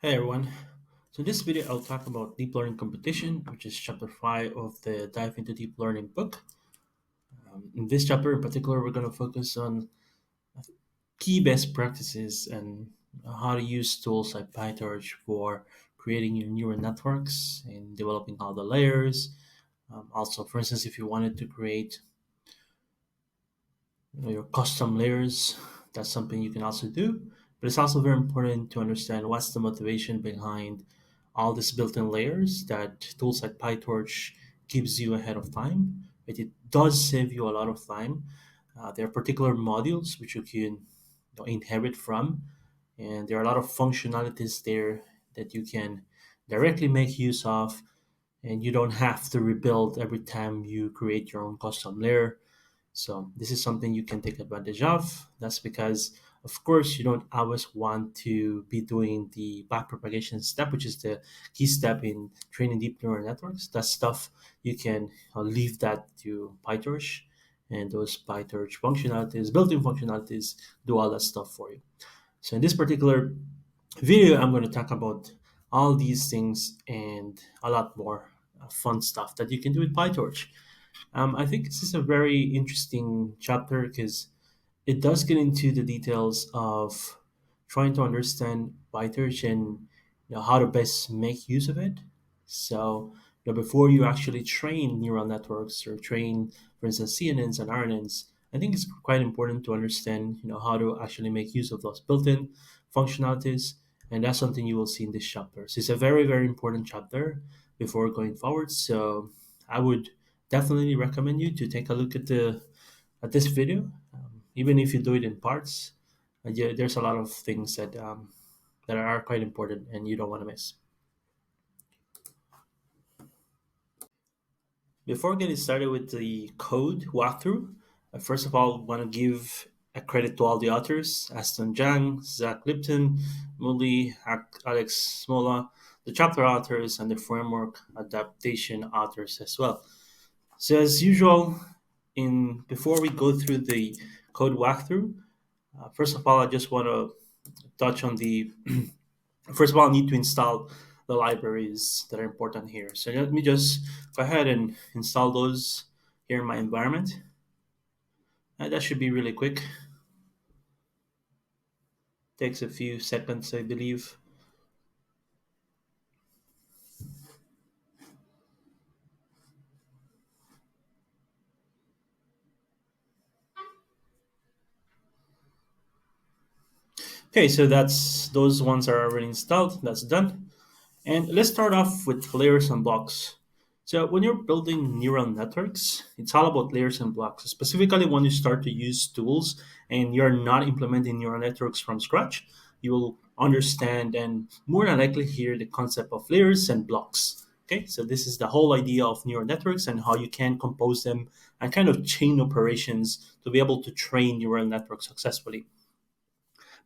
Hey everyone. So in this video I'll talk about deep learning computation, which is chapter 5 of the Dive into Deep Learning book. In this chapter in particular, we're going to focus on key best practices and how to use tools like PyTorch for creating your neural networks and developing all the layers. Also, for instance, if you wanted to create your custom layers, that's something you can also do. But it's also very important to understand what's the motivation behind all these built-in layers that tools like PyTorch gives you ahead of time. It does save you a lot of time. There are particular modules which you can inherit from, and there are a lot of functionalities there that you can directly make use of, and you don't have to rebuild every time you create your own custom layer. So this is something you can take advantage of. That's because, of course, you don't always want to be doing the backpropagation step, which is the key step in training deep neural networks. That stuff you can leave that to PyTorch, and those PyTorch functionalities, built-in functionalities, do all that stuff for you. So in this particular video, I'm going to talk about all these things and a lot more fun stuff that you can do with PyTorch. I think this is a very interesting chapter because it does get into the details of trying to understand PyTorch and how to best make use of it. So before you actually train neural networks or train, for instance, CNNs and RNNs, I think it's quite important to understand how to actually make use of those built-in functionalities, and that's something you will see in this chapter. So it's a very very important chapter before going forward. So I would definitely recommend you to take a look at this video, even if you do it in parts. Yeah, there's a lot of things that are quite important and you don't want to miss. Before getting started with the code walkthrough, I first of all want to give a credit to all the authors: Aston Zhang, Zach Lipton, Muli, Alex Smola, the chapter authors, and the framework adaptation authors as well. So as usual, in before we go through the code walkthrough, first of all, I just want to touch on the. First of all, I need to install the libraries that are important here. So let me just go ahead and install those here in my environment. That should be really quick. Takes a few seconds, I believe. Okay, so those ones are already installed. That's done. And let's start off with layers and blocks. So when you're building neural networks, it's all about layers and blocks. Specifically, when you start to use tools and you're not implementing neural networks from scratch, you will understand and more than likely hear the concept of layers and blocks. Okay, so this is the whole idea of neural networks and how you can compose them and kind of chain operations to be able to train neural networks successfully.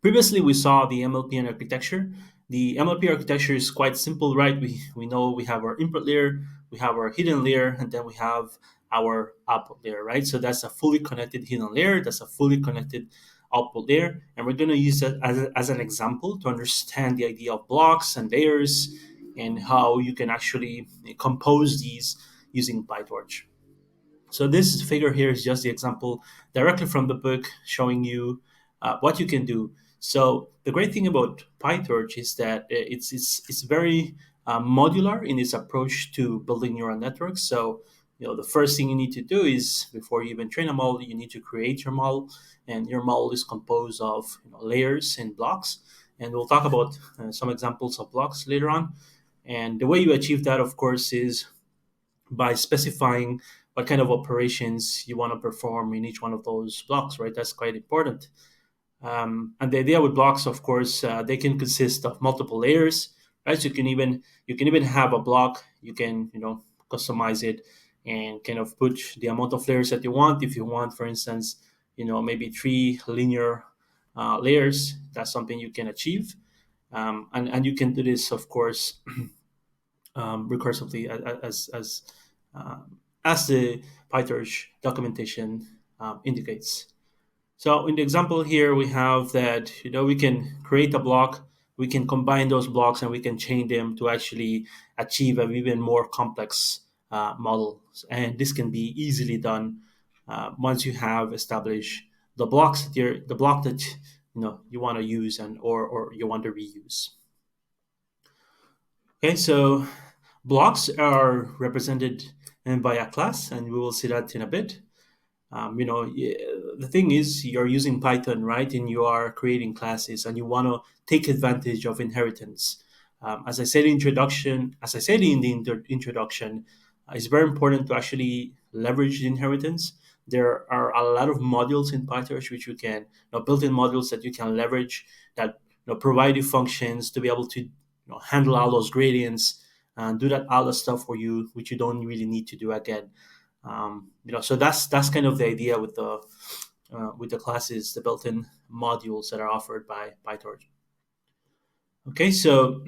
Previously, we saw the MLP and architecture. The MLP architecture is quite simple, right? We know we have our input layer, we have our hidden layer, and then we have our output layer, right? So that's a fully connected hidden layer, that's a fully connected output layer. And we're going to use that as an example to understand the idea of blocks and layers and how you can actually compose these using PyTorch. So this figure here is just the example directly from the book showing you what you can do. So the great thing about PyTorch is that it's very modular in its approach to building neural networks. So the first thing you need to do is before you even train a model, you need to create your model, and your model is composed of layers and blocks. And we'll talk about some examples of blocks later on. And the way you achieve that, of course, is by specifying what kind of operations you want to perform in each one of those blocks, right? That's quite important. And the idea with blocks, of course, they can consist of multiple layers, right? So you can even have a block. You can customize it and kind of put the amount of layers that you want. If you want, for instance, maybe three linear layers, that's something you can achieve. And you can do this, of course, recursively as the PyTorch documentation indicates. So in the example here, we have that we can create a block we can combine those blocks and we can chain them to actually achieve an even more complex model. And this can be easily done once you have established the block that you want to use and or you want to reuse. Okay, so blocks are represented by a class, and we will see that in a bit. The thing is, you're using Python, right? And you are creating classes, and you want to take advantage of inheritance. As I said in the introduction, it's very important to actually leverage the inheritance. There are a lot of modules in PyTorch which you can, built-in modules that you can leverage that provide you functions to be able to handle all those gradients and do that all the stuff for you, which you don't really need to do again. So that's kind of the idea with the classes, the built-in modules that are offered by PyTorch. Okay, so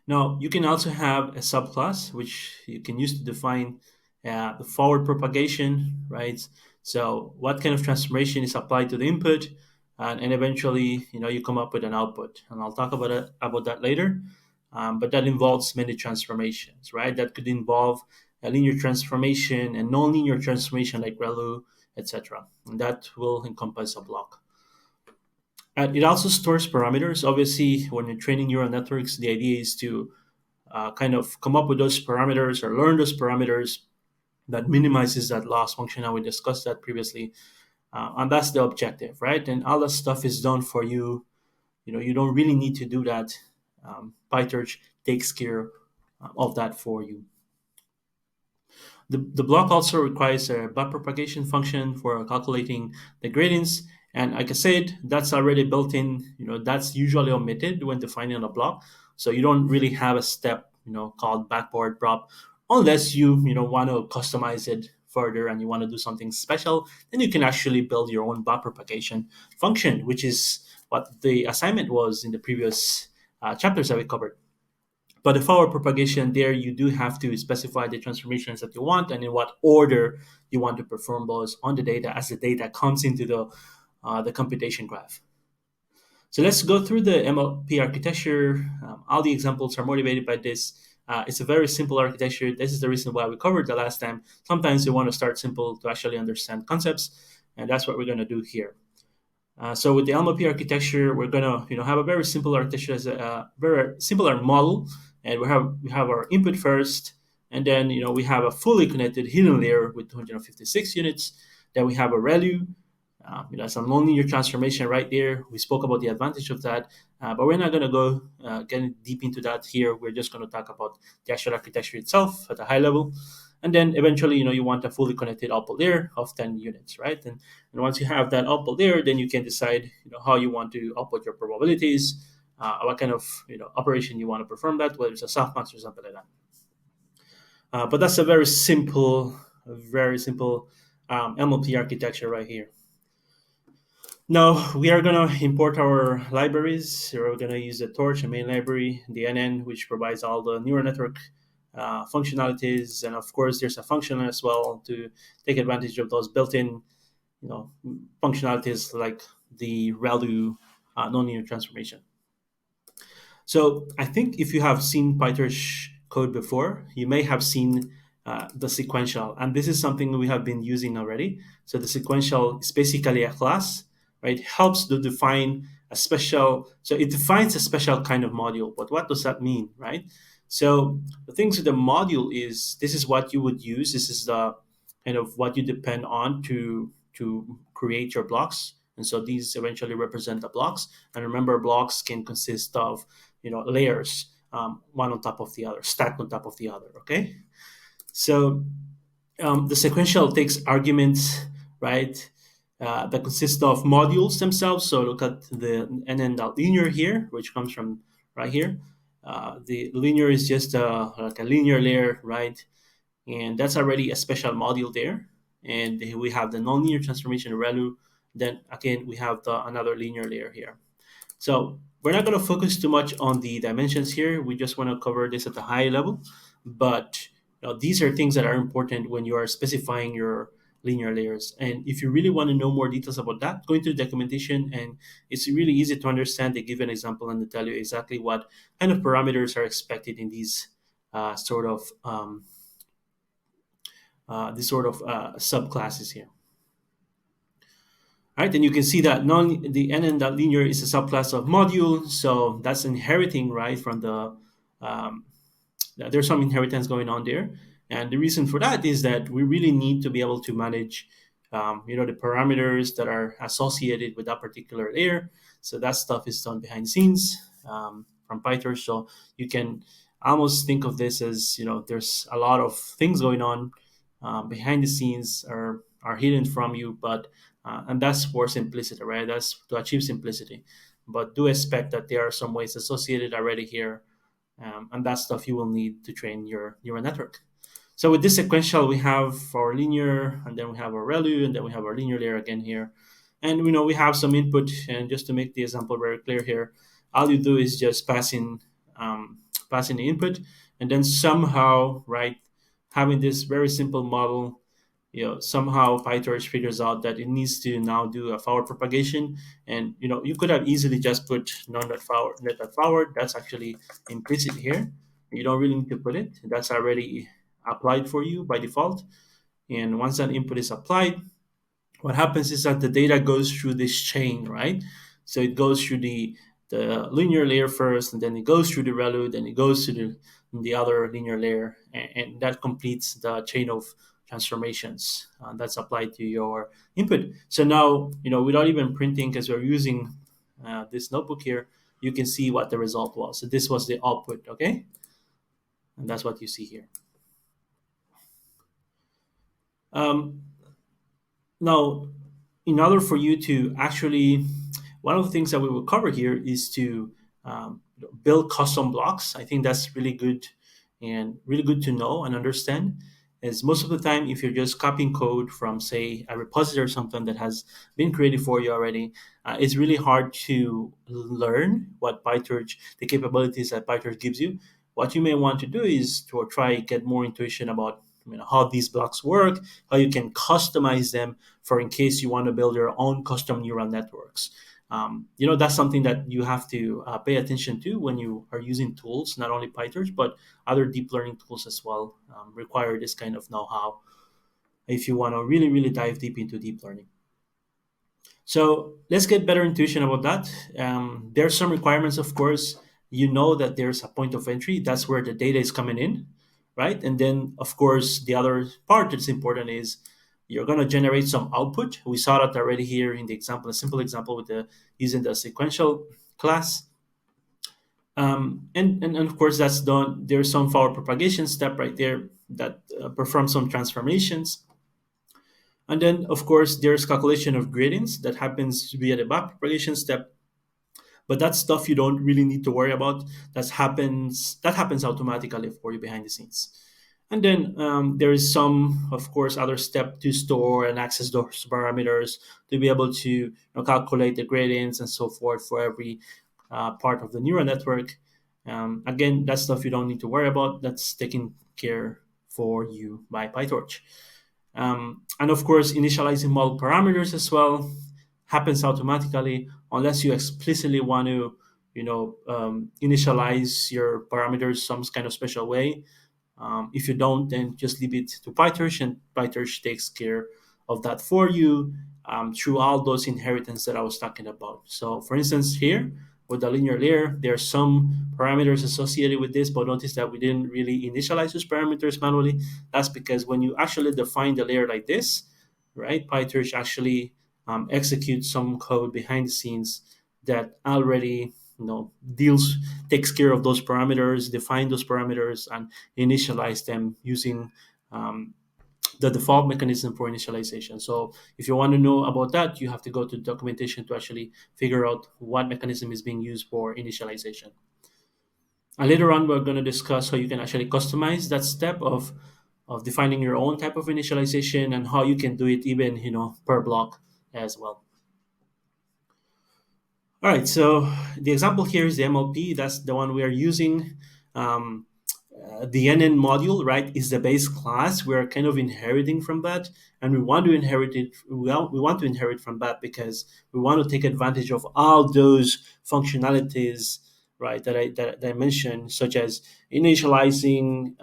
now you can also have a subclass which you can use to define the forward propagation, right? So what kind of transformation is applied to the input, and eventually you come up with an output, and I'll talk about that later. But that involves many transformations, right? That could involve a linear transformation and non-linear transformation like ReLU, etc. And that will encompass a block. And it also stores parameters. Obviously, when you're training neural networks, the idea is to kind of come up with those parameters or learn those parameters that minimizes that loss function. And we discussed that previously. And that's the objective, right? And all that stuff is done for you. You don't really need to do that. PyTorch takes care of that for you. The block also requires a backpropagation function for calculating the gradients. And like I said, that's already built in. That's usually omitted when defining a block. So you don't really have a step, called backboard prop, unless you want to customize it further and you want to do something special. Then you can actually build your own backpropagation function, which is what the assignment was in the previous chapters that we covered. But the forward propagation, there you do have to specify the transformations that you want and in what order you want to perform those on the data as the data comes into the computation graph. So let's go through the MLP architecture. All the examples are motivated by this. It's a very simple architecture. This is the reason why we covered the last time. Sometimes you want to start simple to actually understand concepts, and that's what we're going to do here. So with the MLP architecture, we're going to have a very simple architecture as a very simpler model. And we have our input first, and then we have a fully connected hidden layer with 256 units. Then we have a ReLU. Some nonlinear transformation right there. We spoke about the advantage of that, but we're not going to go get deep into that here. We're just going to talk about the actual architecture itself at a high level. And then eventually, you want a fully connected output layer of 10 units, right? And once you have that output layer, then you can decide, how you want to output your probabilities, what kind of operation you want to perform that, whether it's a softmax or something like that. But that's a very simple MLP architecture right here. Now we are going to import our libraries. We're going to use the Torch, the main library, the NN, which provides all the neural network functionalities, and of course there's a function as well to take advantage of those built-in functionalities like the ReLU nonlinear transformation. So I think if you have seen PyTorch code before, you may have seen the sequential, and this is something we have been using already. So the sequential is basically a class, right? It helps to define it defines a special kind of module. But what does that mean, right? So the things with the module is this is what you would use. This is the kind of what you depend on to create your blocks. And so these eventually represent the blocks. And remember, blocks can consist of layers, one on top of the other, stacked on top of the other. Okay, so the sequential takes arguments, right? That consist of modules themselves. So look at the NN.linear here, which comes from right here. The linear is just like a linear layer, right? And that's already a special module there. And we have the nonlinear transformation ReLU. Then again, we have another linear layer here. So we're not going to focus too much on the dimensions here. We just want to cover this at a high level. But these are things that are important when you are specifying your linear layers. And if you really want to know more details about that, go into the documentation, and it's really easy to understand. They give an example and they tell you exactly what kind of parameters are expected in these sort of subclasses here. Right, and you can see that the nn.linear is a subclass of module, so that's inheriting right from the um, there's some inheritance going on there. And the reason for that is that we really need to be able to manage the parameters that are associated with that particular layer. So that stuff is done behind the scenes from PyTorch. So you can almost think of this as, there's a lot of things going on behind the scenes are hidden from you, but and that's for simplicity, right? That's to achieve simplicity. But do expect that there are some ways associated already here, and that stuff you will need to train your neural network. So with this sequential, we have our linear, and then we have our ReLU, and then we have our linear layer again here. And we have some input, and just to make the example very clear here, all you do is just passing the input, and then somehow, right, having this very simple model, somehow PyTorch figures out that it needs to now do a forward propagation. And you could have easily just put non.forward, net.forward. That's actually implicit here. You don't really need to put it. That's already applied for you by default. And once that input is applied, what happens is that the data goes through this chain, right? So it goes through the linear layer first, and then it goes through the ReLU, then it goes to the other linear layer, and that completes the chain of transformations that's applied to your input. So now, without even printing, because we're using this notebook here, you can see what the result was. So this was the output, okay? And that's what you see here. Um, Now, in order for you to actually, one of the things that we will cover here is to build custom blocks. I think that's really good and really good to know and understand. Is most of the time, if you're just copying code from, say, a repository or something that has been created for you already, it's really hard to learn what PyTorch, the capabilities that PyTorch gives you. What you may want to do is to try get more intuition about how these blocks work, how you can customize them for in case you want to build your own custom neural networks. That's something that you have to pay attention to when you are using tools, not only PyTorch, but other deep learning tools as well require this kind of know-how if you want to really, really dive deep into deep learning. So let's get better intuition about that. There are some requirements, of course. You know that there's a point of entry. That's where the data is coming in, right? And then, of course, the other part that's important is you're going to generate some output. We saw that already here in the example, a simple example with using the sequential class. And of course, that's done. There's some forward propagation step right there that performs some transformations. And then, of course, there's calculation of gradients that happens via the backpropagation step. But that's stuff you don't really need to worry about. That happens automatically for you behind the scenes. And then there is some, of course, other step to store and access those parameters to be able to calculate the gradients and so forth for every part of the neural network. Again, that's stuff you don't need to worry about. That's taken care for you by PyTorch. And of course, initializing model parameters as well happens automatically unless you explicitly want to, initialize your parameters some kind of special way. If you don't, then just leave it to PyTorch, and PyTorch takes care of that for you through all those inheritance that I was talking about. So, for instance, here with the linear layer, there are some parameters associated with this, but notice that we didn't really initialize those parameters manually. That's because when you actually define the layer like this, right, PyTorch actually executes some code behind the scenes that already deals takes care of those parameters, define those parameters, and initialize them using the default mechanism for initialization. So if you want to know about that, you have to go to documentation to actually figure out what mechanism is being used for initialization. And later on, we're going to discuss how you can actually customize that step of defining your own type of initialization and how you can do it even per block as well. All right, so the example here is the MLP. That's the one we are using. the NN module, right, is the base class. We're kind of inheriting from that, and we want to inherit it. We want to inherit from that because we want to take advantage of all those functionalities, right, that I mentioned, such as initializing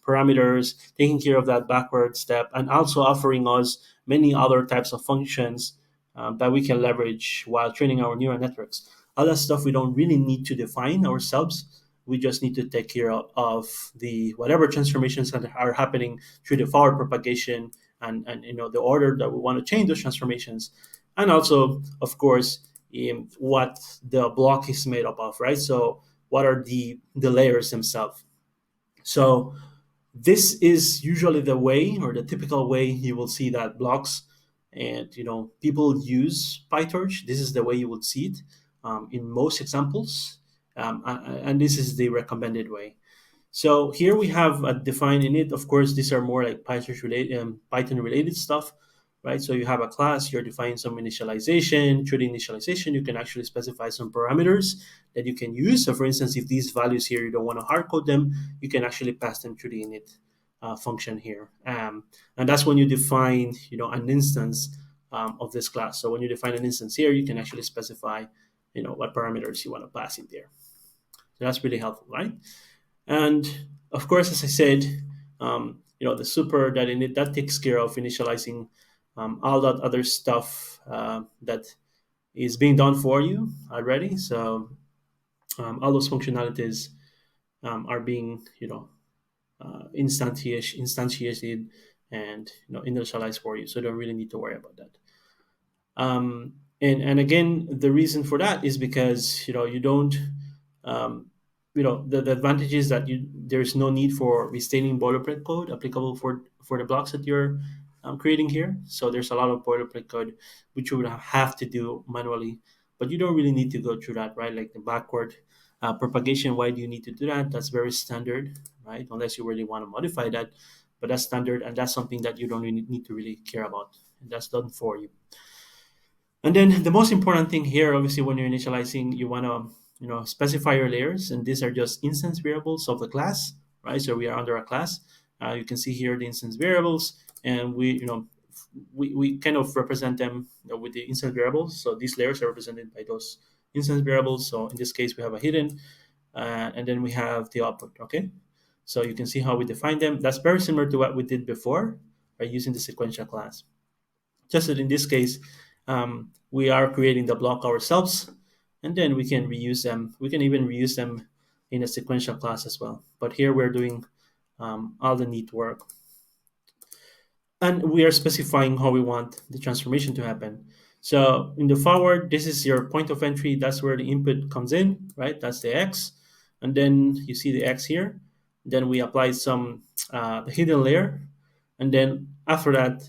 parameters, taking care of that backward step, and also offering us many other types of functions that we can leverage while training our neural networks. All that stuff we don't really need to define ourselves. We just need to take care of the whatever transformations that are happening through the forward propagation, and the order that we want to change those transformations, and also of course what the block is made up of, right? So what are the layers themselves? So this is usually the way, or the typical way, you will see that blocks and people use PyTorch. This is the way you would see it in most examples, and this is the recommended way. So here we have a defined init. Of course, these are more like PyTorch related, Python related stuff, right? So you have a class, you're defining some initialization. Through the initialization, you can actually specify some parameters that you can use. So for instance, if these values here, you don't want to hard code them, you can actually pass them through the init function here. And that's when you define, an instance of this class. So when you define an instance here, you can actually specify, what parameters you want to pass in there. So that's really helpful, right? And of course, as I said, the super that init that takes care of initializing all that other stuff that is being done for you already. So all those functionalities are being instantiated and initialized for you. So you don't really need to worry about that. And again, the reason for that is because you don't um, the advantage is that there's no need for restating boilerplate code applicable for the blocks that you're creating here. So there's a lot of boilerplate code which you would have to do manually, but you don't really need to go through that, right? Like the backward propagation. Why do you need to do that? That's very standard, right? Unless you really want to modify that, but that's standard, and that's something that you don't really need to really care about. And that's done for you. And then the most important thing here, obviously, when you're initializing, you want to specify your layers, and these are just instance variables of the class, right? So we are under a class. You can see here the instance variables, and we kind of represent them with the instance variables. So these layers are represented by those instance variables. So in this case, we have a hidden, and then we have the output. Okay, so you can see how we define them. That's very similar to what we did before, by using the sequential class. Just that in this case, we are creating the block ourselves, and then we can reuse them. We can even reuse them in a sequential class as well. But here we're doing all the neat work. And we are specifying how we want the transformation to happen. So in the forward, this is your point of entry. That's where the input comes in, right? That's the X. And then you see the X here. Then we apply some the hidden layer. And then after that,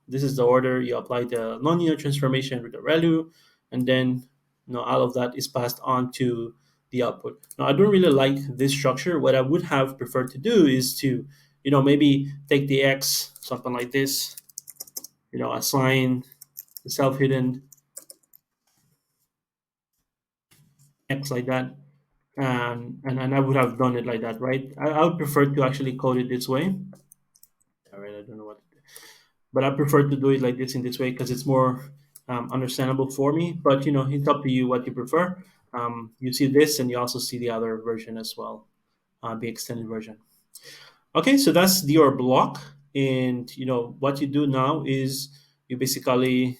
this is the order. You apply the nonlinear transformation with the value. And then, all of that is passed on to the output. Now, I don't really like this structure. What I would have preferred to do is to maybe take the X, something like this, assign the self-hidden X like that. And I would have done it like that, right? I would prefer to actually code it this way. All right, I don't know what, but I prefer to do it like this in this way because it's more understandable for me. But it's up to you what you prefer. You see this, and you also see the other version as well, the extended version. Okay, so that's your block, and what you do now is you basically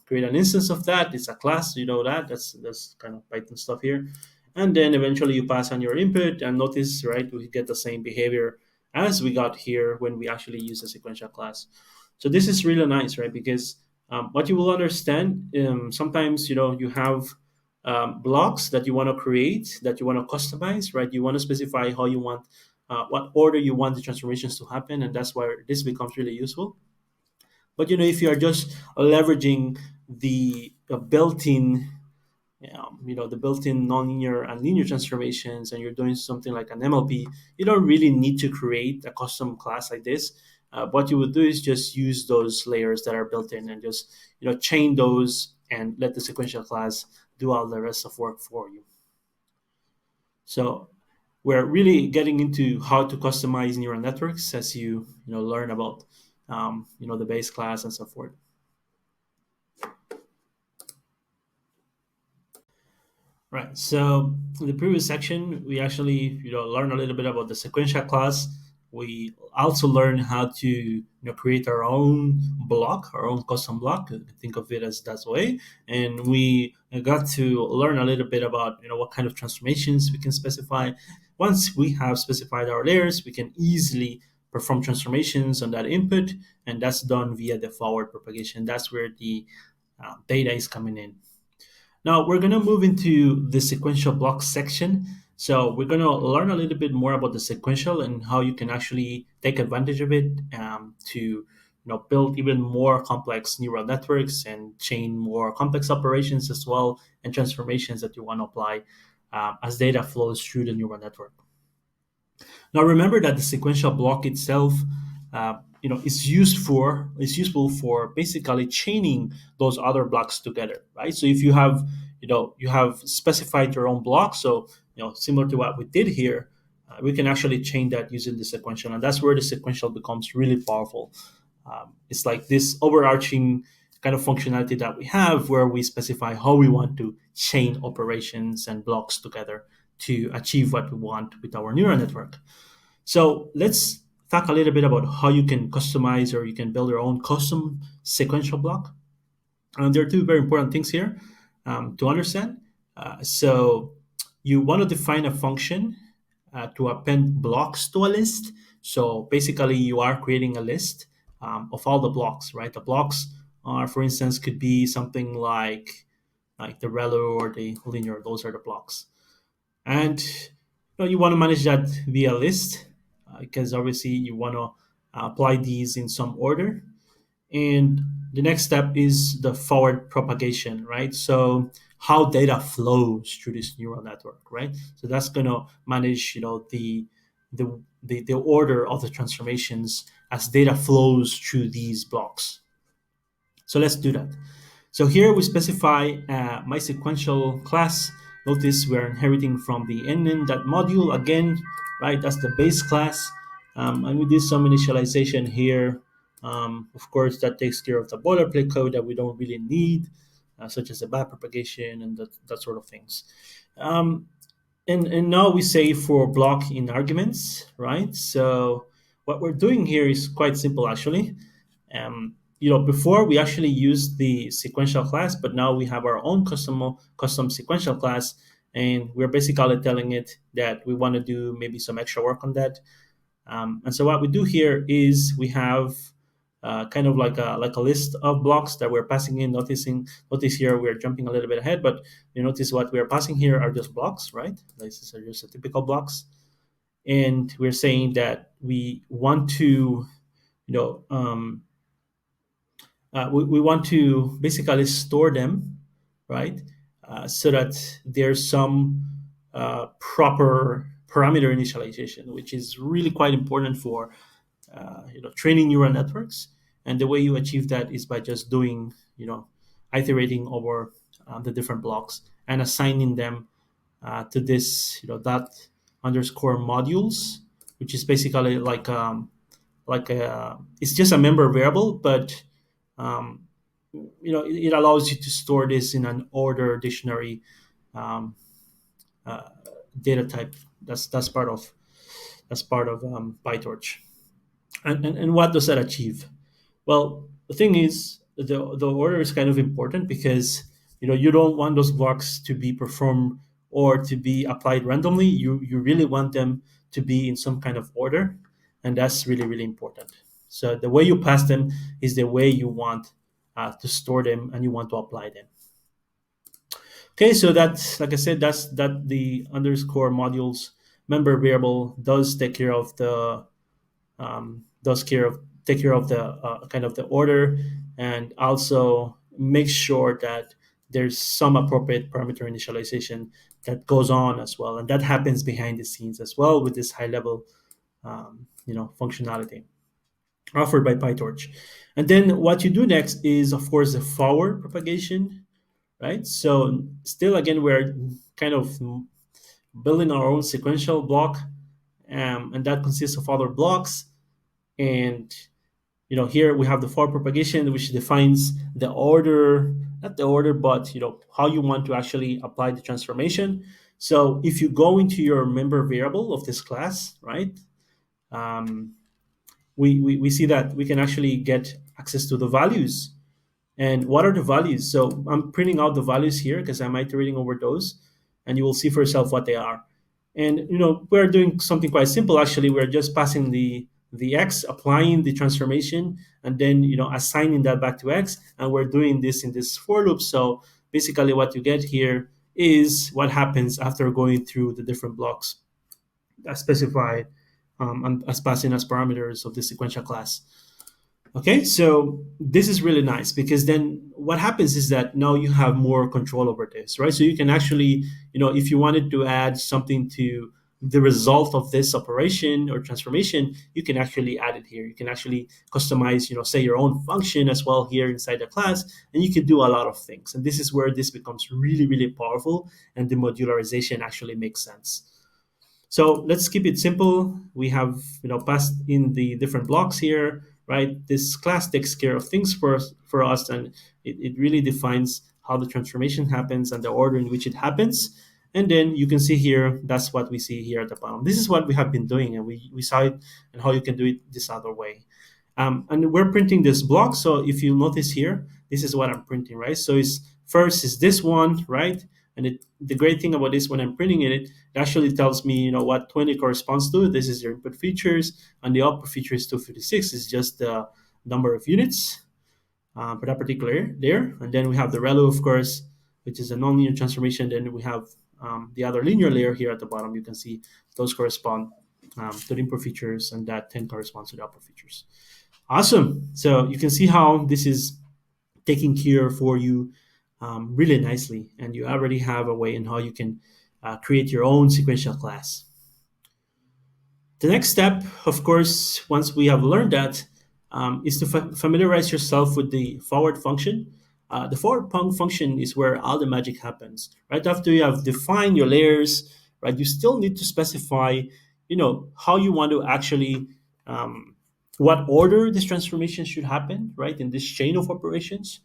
create an instance of that. It's a class, that's kind of Python stuff here, and then eventually you pass on your input, and notice, right, we get the same behavior as we got here when we actually use a sequential class. So this is really nice, right? Because what you will understand, sometimes you have blocks that you want to create, that you want to customize, right? You want to specify how you want what order you want the transformations to happen, and that's where this becomes really useful. But if you are just leveraging the built-in the built-in nonlinear and linear transformations, and you're doing something like an MLP, you don't really need to create a custom class like this. What you would do is just use those layers that are built in, and just chain those, and let the sequential class do all the rest of work for you. So we're really getting into how to customize neural networks as you learn about the base class and so forth. Right. So in the previous section, we actually learned a little bit about the sequential class. We also learned how to create our own block, our own custom block. Think of it as that way. And we got to learn a little bit about what kind of transformations we can specify. Once we have specified our layers, we can easily perform transformations on that input, and that's done via the forward propagation. That's where the data is coming in. Now we're going to move into the sequential blocks section. So we're going to learn a little bit more about the sequential and how you can actually take advantage of it to build even more complex neural networks and chain more complex operations as well, and transformations that you want to apply as data flows through the neural network. Now remember that the sequential block itself, is useful for basically chaining those other blocks together, right? So if you have specified your own block, so similar to what we did here, we can actually chain that using the sequential, and that's where the sequential becomes really powerful. It's like this overarching kind of functionality that we have where we specify how we want to chain operations and blocks together to achieve what we want with our neural network. So let's talk a little bit about how you can customize or you can build your own custom sequential block. And there are two very important things here to understand. So you want to define a function to append blocks to a list. So basically, you are creating a list of all the blocks, right? The blocks are, for instance, could be something like the relu or the linear. Those are the blocks, and you want to manage that via list because obviously you want to apply these in some order. And the next step is the forward propagation, right? So how data flows through this neural network, right? So that's going to manage the order of the transformations as data flows through these blocks. So let's do that. So here we specify my sequential class. Notice we're inheriting from the nn.module again, right? That's the base class. And we did some initialization here. Of course, that takes care of the boilerplate code that we don't really need, such as the backpropagation and that sort of things. And now we say for block in arguments, right? So what we're doing here is quite simple, actually. Before we actually used the sequential class, but now we have our own custom sequential class, and we're basically telling it that we want to do maybe some extra work on that. And so what we do here is we have kind of like a list of blocks that we're passing in. Notice here we're jumping a little bit ahead, but you notice what we're passing here are just blocks, right? These are just typical blocks, and we're saying that we want to, we want to basically store them, right? So that there's some proper parameter initialization, which is really quite important for training neural networks. And the way you achieve that is by just doing, iterating over the different blocks and assigning them to this, that underscore modules, which is basically it's just a member variable, but it allows you to store this in an order dictionary uh, data type. That's part of PyTorch. And what does that achieve? Well, the thing is, the order is kind of important because you don't want those blocks to be performed or to be applied randomly. You really want them to be in some kind of order, and that's really really important. So the way you pass them is the way you want to store them and you want to apply them. Okay, so that's, like I said, that the underscore modules member variable does take care of the take care of the kind of the order, and also make sure that there's some appropriate parameter initialization that goes on as well, and that happens behind the scenes as well with this high level functionality offered by PyTorch. And then what you do next is, of course, the forward propagation, right? So still, again, we're kind of building our own sequential block, and that consists of other blocks. And here we have the forward propagation, which defines the order, not the order, but how you want to actually apply the transformation. So if you go into your member variable of this class, right, um, we see that we can actually get access to the values. And what are the values? So I'm printing out the values here because I'm iterating over those, and you will see for yourself what they are. And we're doing something quite simple actually. We're just passing the x, applying the transformation, and then assigning that back to x, and we're doing this in this for loop. So basically what you get here is what happens after going through the different blocks as specified, and as passing as parameters of the sequential class. Okay, so this is really nice because then what happens is that now you have more control over this, right? So you can actually, if you wanted to add something to the result of this operation or transformation, you can actually add it here. You can actually customize, say your own function as well here inside the class, and you can do a lot of things. And this is where this becomes really, really powerful, and the modularization actually makes sense. So let's keep it simple. We have passed in the different blocks here, right? This class takes care of things for us, and it really defines how the transformation happens and the order in which it happens. And then you can see here, that's what we see here at the bottom. This is what we have been doing, and we saw it and how you can do it this other way. And we're printing this block. So if you notice here, this is what I'm printing, right? So it's first is this one, right? And the great thing about this, when I'm printing it actually tells me, what 20 corresponds to. This is your input features, and the output feature is 256. Is just the number of units for that particular layer. And then we have the ReLU, of course, which is a nonlinear transformation. Then we have the other linear layer here at the bottom. You can see those correspond to the input features, and that 10 corresponds to the output features. Awesome. So you can see how this is taking care for you really nicely, and you already have a way in how you can create your own sequential class. The next step, of course, once we have learned that, is to familiarize yourself with the forward function. The forward function is where all the magic happens. Right after you have defined your layers, right, you still need to specify, how you want to actually, what order this transformation should happen, right, in this chain of operations,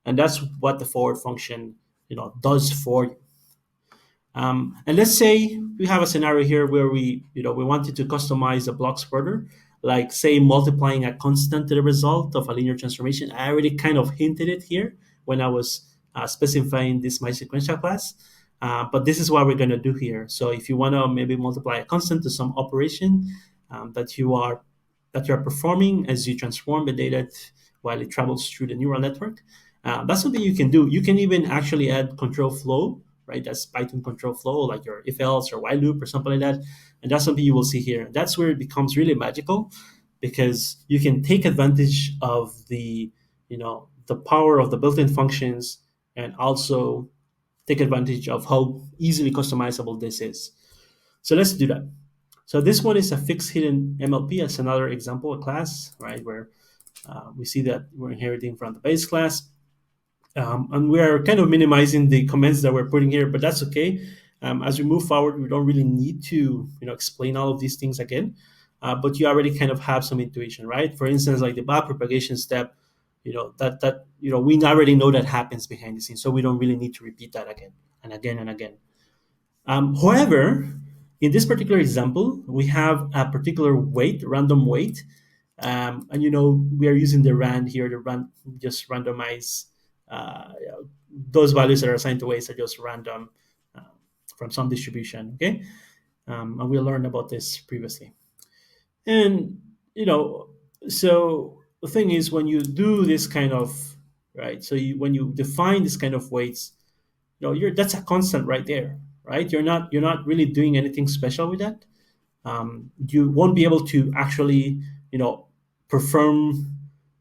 and that's what the forward function, does for you. And let's say we have a scenario here where we wanted to customize the blocks further, like say multiplying a constant to the result of a linear transformation. I already kind of hinted it here when I was specifying this my sequential class, but this is what we're going to do here. So if you want to maybe multiply a constant to some operation that you are performing as you transform the data while it travels through the neural network, that's something you can do. You can even actually add control flow, right? That's Python control flow, like your if else or while loop or something like that. And that's something you will see here. That's where it becomes really magical, because you can take advantage of the power of the built-in functions, and also take advantage of how easily customizable this is. So let's do that. So this one is a fixed hidden MLP as another example, a class, right, where we see that we're inheriting from the base class. And we're kind of minimizing the comments that we're putting here, but that's okay. As we move forward, we don't really need to explain all of these things again, but you already kind of have some intuition, right? For instance, like the backpropagation step, that we already know that happens behind the scenes, so we don't really need to repeat that again and again and again. However, in this particular example, we have a particular weight, random weight, and we are using the rand here to just randomize those values that are assigned to weights are just random uh, from some distribution. Okay, and we learned about this previously. And so the thing is, when you do this kind of right, so when you define this kind of weights, that's a constant right there, right? You're not really doing anything special with that. You won't be able to actually, perform,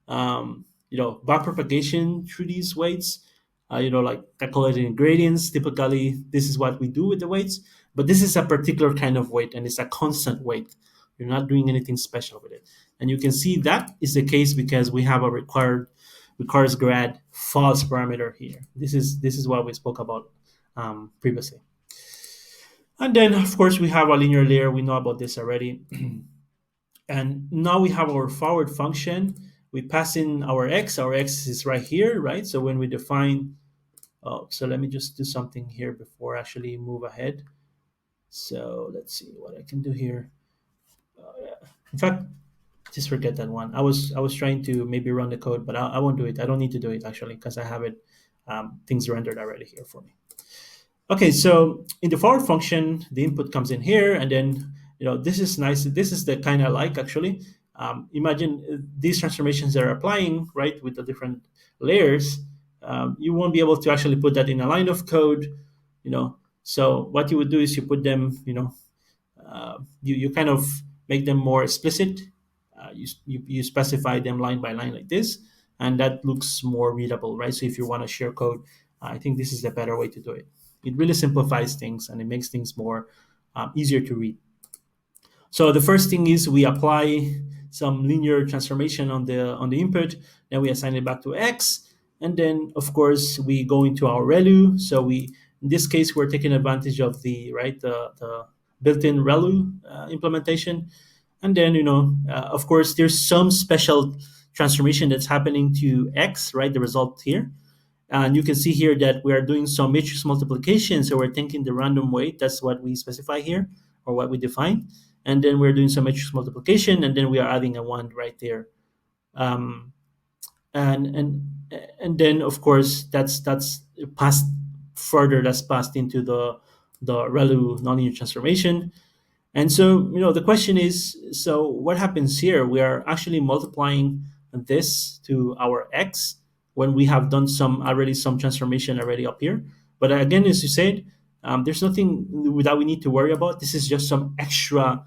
backpropagation through these weights. Like calculating gradients. Typically, this is what we do with the weights, but this is a particular kind of weight, and it's a constant weight. You're not doing anything special with it, and you can see that is the case because we have a requires grad false parameter here. This is what we spoke about previously. And then, of course, we have a linear layer. We know about this already. And now we have our forward function. We pass in our x. Our x is right here, right? So when we define, oh, so let me just do something here before I actually move ahead. So let's see what I can do here. In fact, just forget that one. I was trying to maybe run the code, but I won't do it. I don't need to do it actually because I have it things rendered already here for me. Okay, so in the forward function, the input comes in here, and then this is nice. This is the kind I like actually. Imagine these transformations that are applying right with the different layers. You won't be able to actually put that in a line of code, you know. So what you would do is you put them, you kind of make them more explicit. You specify them line by line like this, and that looks more readable, right? So if you want to share code, I think this is the better way to do it. It really simplifies things and it makes things more easier to read. So the first thing is we apply some linear transformation on the input, then we assign it back to x, and then of course we go into our ReLU. So we in this case we're taking advantage of the built-in ReLU implementation, and then of course there's some special transformation that's happening to x, right? The result here, and you can see here that we are doing some matrix multiplication. So we're taking the random weight, that's what we specify here, or what we define. And then we're doing some matrix multiplication, and then we are adding a 1 right there. Um, and and and then of course that's passed further, that's passed into the ReLU nonlinear transformation. And so, the question is, so what happens here? We are actually multiplying this to our x when we have done some transformation already up here. But again, as you said, there's nothing that we need to worry about. This is just some extra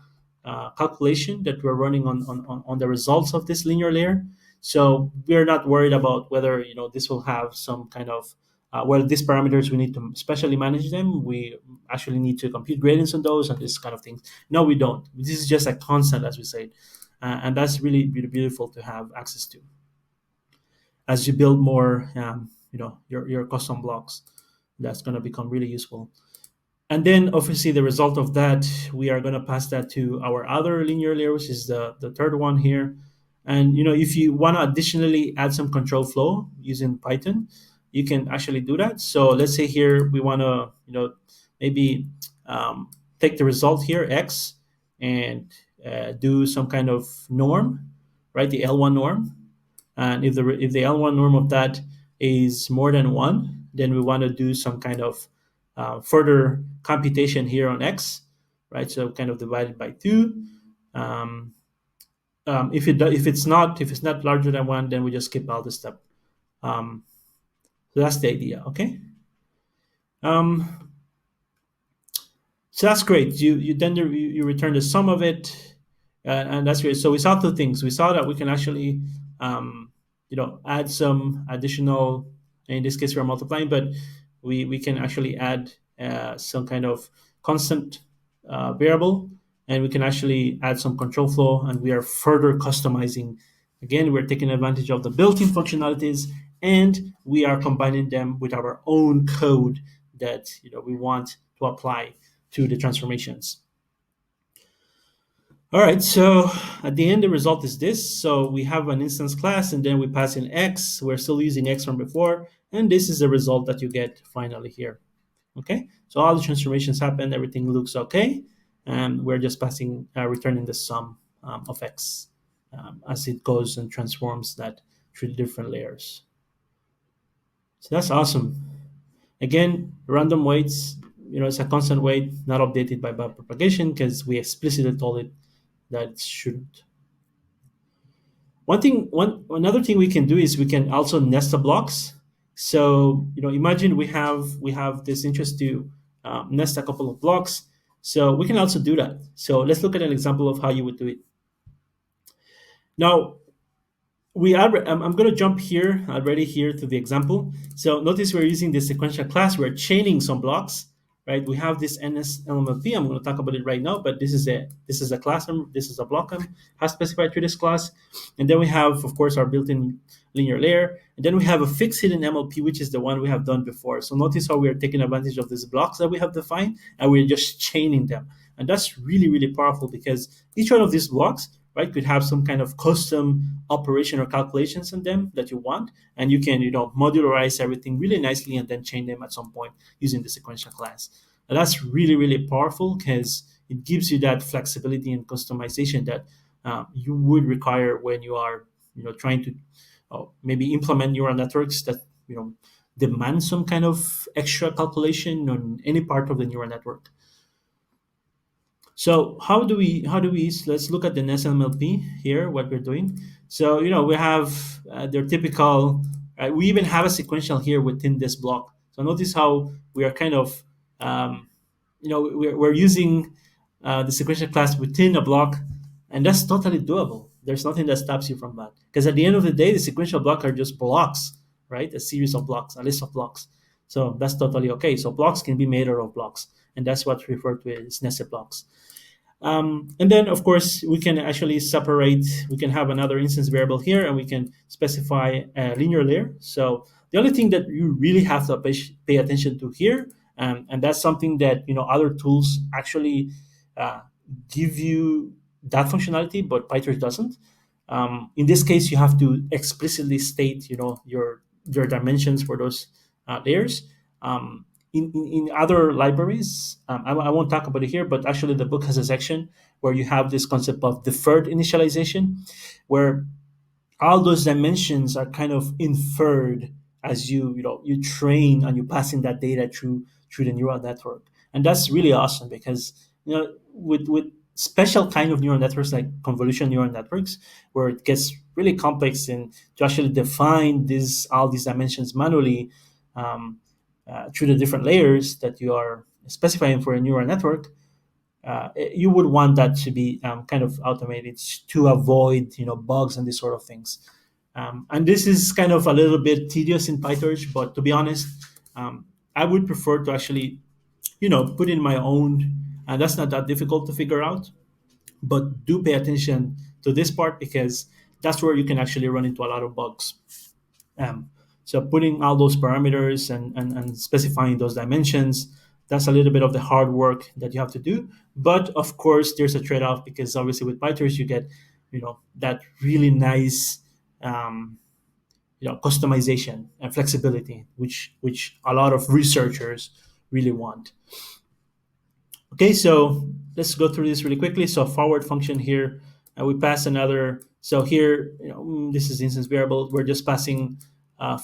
calculation that we're running on the results of this linear layer. So we're not worried about whether this will have some kind of well, these parameters we need to specially manage them. We actually need to compute gradients on those and this kind of things. No, we don't. This is just a constant, as we said, and that's really, really beautiful to have access to as you build more, your custom blocks. That's going to become really useful. And then obviously the result of that, we are going to pass that to our other linear layer, which is the third one here. And if you want to additionally add some control flow using Python, you can actually do that. So let's say here we want to maybe take the result here x and do some kind of norm, right? The L1 norm. And if the L1 norm of that is more than 1, then we want to do some kind of further computation here on x, right? So kind of divided by 2. If it's not larger than 1, then we just skip all this step. So that's the idea. Okay. Um, so that's great. You return the sum of it, and that's great. So we saw two things. We saw that we can actually add some additional. In this case, we're multiplying, but we can actually add some kind of constant variable, and we can actually add some control flow, and we are further customizing. Again, we're taking advantage of the built-in functionalities, and we are combining them with our own code that we want to apply to the transformations. All right, so at the end, the result is this. So we have an instance class, and then we pass in x. We're still using x from before, and this is the result that you get finally here. Okay, so all the transformations happen, everything looks okay, and we're just returning the sum of x as it goes and transforms that through different layers. So that's awesome. Again, random weights, it's a constant weight, not updated by backpropagation because we explicitly told it that it shouldn't. Another thing we can do is we can also nest the blocks. So imagine we have this interest to nest a couple of blocks. So we can also do that. So let's look at an example of how you would do it. Now I'm going to jump here already here to the example. So notice we're using the sequential class. We're chaining some blocks, right? We have this NSLMLP. I'm going to talk about it right now, but this is a class. This is a block has specified through this class, and then we have, of course, our built-in linear layer, and then we have a fixed hidden MLP, which is the one we have done before. So notice how we are taking advantage of these blocks that we have defined, and we're just chaining them, and that's really really powerful because each one of these blocks, right, could have some kind of custom operation or calculations in them that you want, and you can modularize everything really nicely and then chain them at some point using the sequential class. And that's really really powerful because it gives you that flexibility and customization that you would require when you are trying to maybe implement neural networks that demand some kind of extra calculation on any part of the neural network. So how do we let's look at the NSMLP here, what we're doing. So we have their typical, we even have a sequential here within this block. So notice how we are kind of we're using the sequential class within a block, and that's totally doable. There's nothing that stops you from that, because at the end of the day, the sequential block are just blocks, right? A series of blocks, a list of blocks. So that's totally okay. So blocks can be made out of blocks, and that's what's referred to as nested blocks. And then, of course, we can actually separate. We can have another instance variable here, and we can specify a linear layer. So the only thing that you really have to pay attention to here, and that's something that other tools actually uh, give you that functionality, but PyTorch doesn't. In this case, you have to explicitly state your dimensions for those layers. In other libraries, I won't talk about it here, but actually the book has a section where you have this concept of deferred initialization, where all those dimensions are kind of inferred as you train and you passing that data through the neural network. And that's really awesome because with special kind of neural networks like convolutional neural networks, where it gets really complex, and to actually define all these dimensions manually um, through the different layers that you are specifying for a neural network, you would want that to be kind of automated to avoid bugs and these sort of things. And this is kind of a little bit tedious in PyTorch, but to be honest, I would prefer to actually put in my own, and that's not that difficult to figure out. But do pay attention to this part because that's where you can actually run into a lot of bugs. um, so putting all those parameters and specifying those dimensions, that's a little bit of the hard work that you have to do. But of course, there's a trade-off because obviously with PyTorch you get that really nice customization and flexibility, which a lot of researchers really want. Okay, so let's go through this really quickly. So forward function here, we pass another. So here, this is instance variable. We're just passing.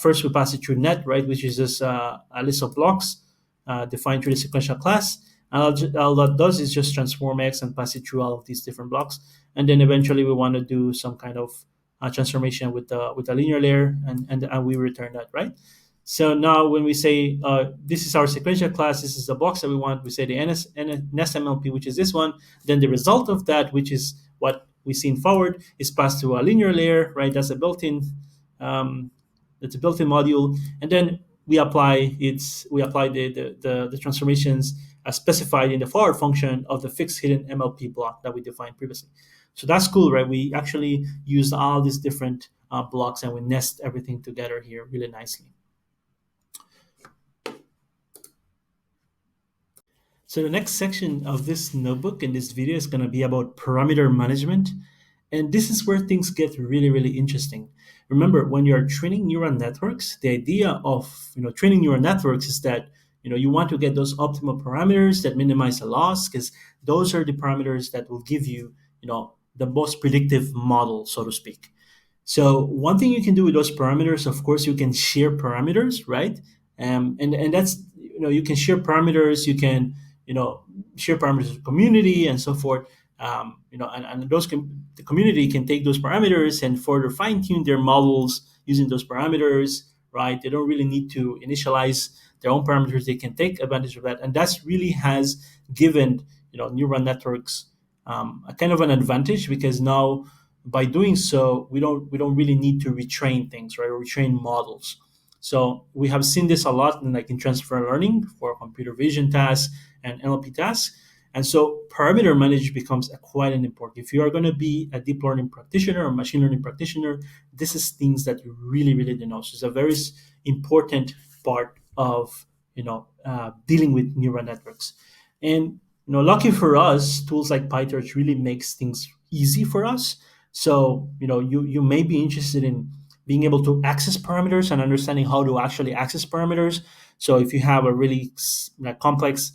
First, we pass it through net, right, which is just a list of blocks defined through the sequential class. And all that does is just transform x and pass it through all of these different blocks. And then eventually, we want to do some kind of transformation with the linear layer, and we return that, right? So now when we say this is our sequential class, this is the box that we want, we say the NSMLP, which is this one, then the result of that, which is what we see in forward, is passed to a linear layer, right? Um, that's a built-in module. And then we apply the transformations as specified in the forward function of the fixed hidden MLP block that we defined previously. So that's cool, right? We actually used all these different blocks and we nest everything together here really nicely. So the next section of this notebook in this video is going to be about parameter management. And this is where things get really, really interesting. Remember, when you're training neural networks, the idea of training neural networks is that you want to get those optimal parameters that minimize the loss, because those are the parameters that will give you the most predictive model, so to speak. So one thing you can do with those parameters, of course, you can share parameters, right? And that's you can share parameters. You can share parameters with the community and so forth. And the community can take those parameters and further fine tune their models using those parameters, right? They don't really need to initialize their own parameters. They can take advantage of that, and that's really has given neural networks a kind of an advantage, because now by doing so we don't really need to retrain things, right, or retrain models. So we have seen this a lot in like in transfer learning for computer vision tasks and NLP tasks. And so parameter management becomes quite an important. If you are going to be a deep learning practitioner or machine learning practitioner, this is things that you really, really do know. So it's a very important part of dealing with neural networks. And lucky for us, tools like PyTorch really makes things easy for us. So you may be interested in being able to access parameters and understanding how to actually access parameters. So if you have a really complex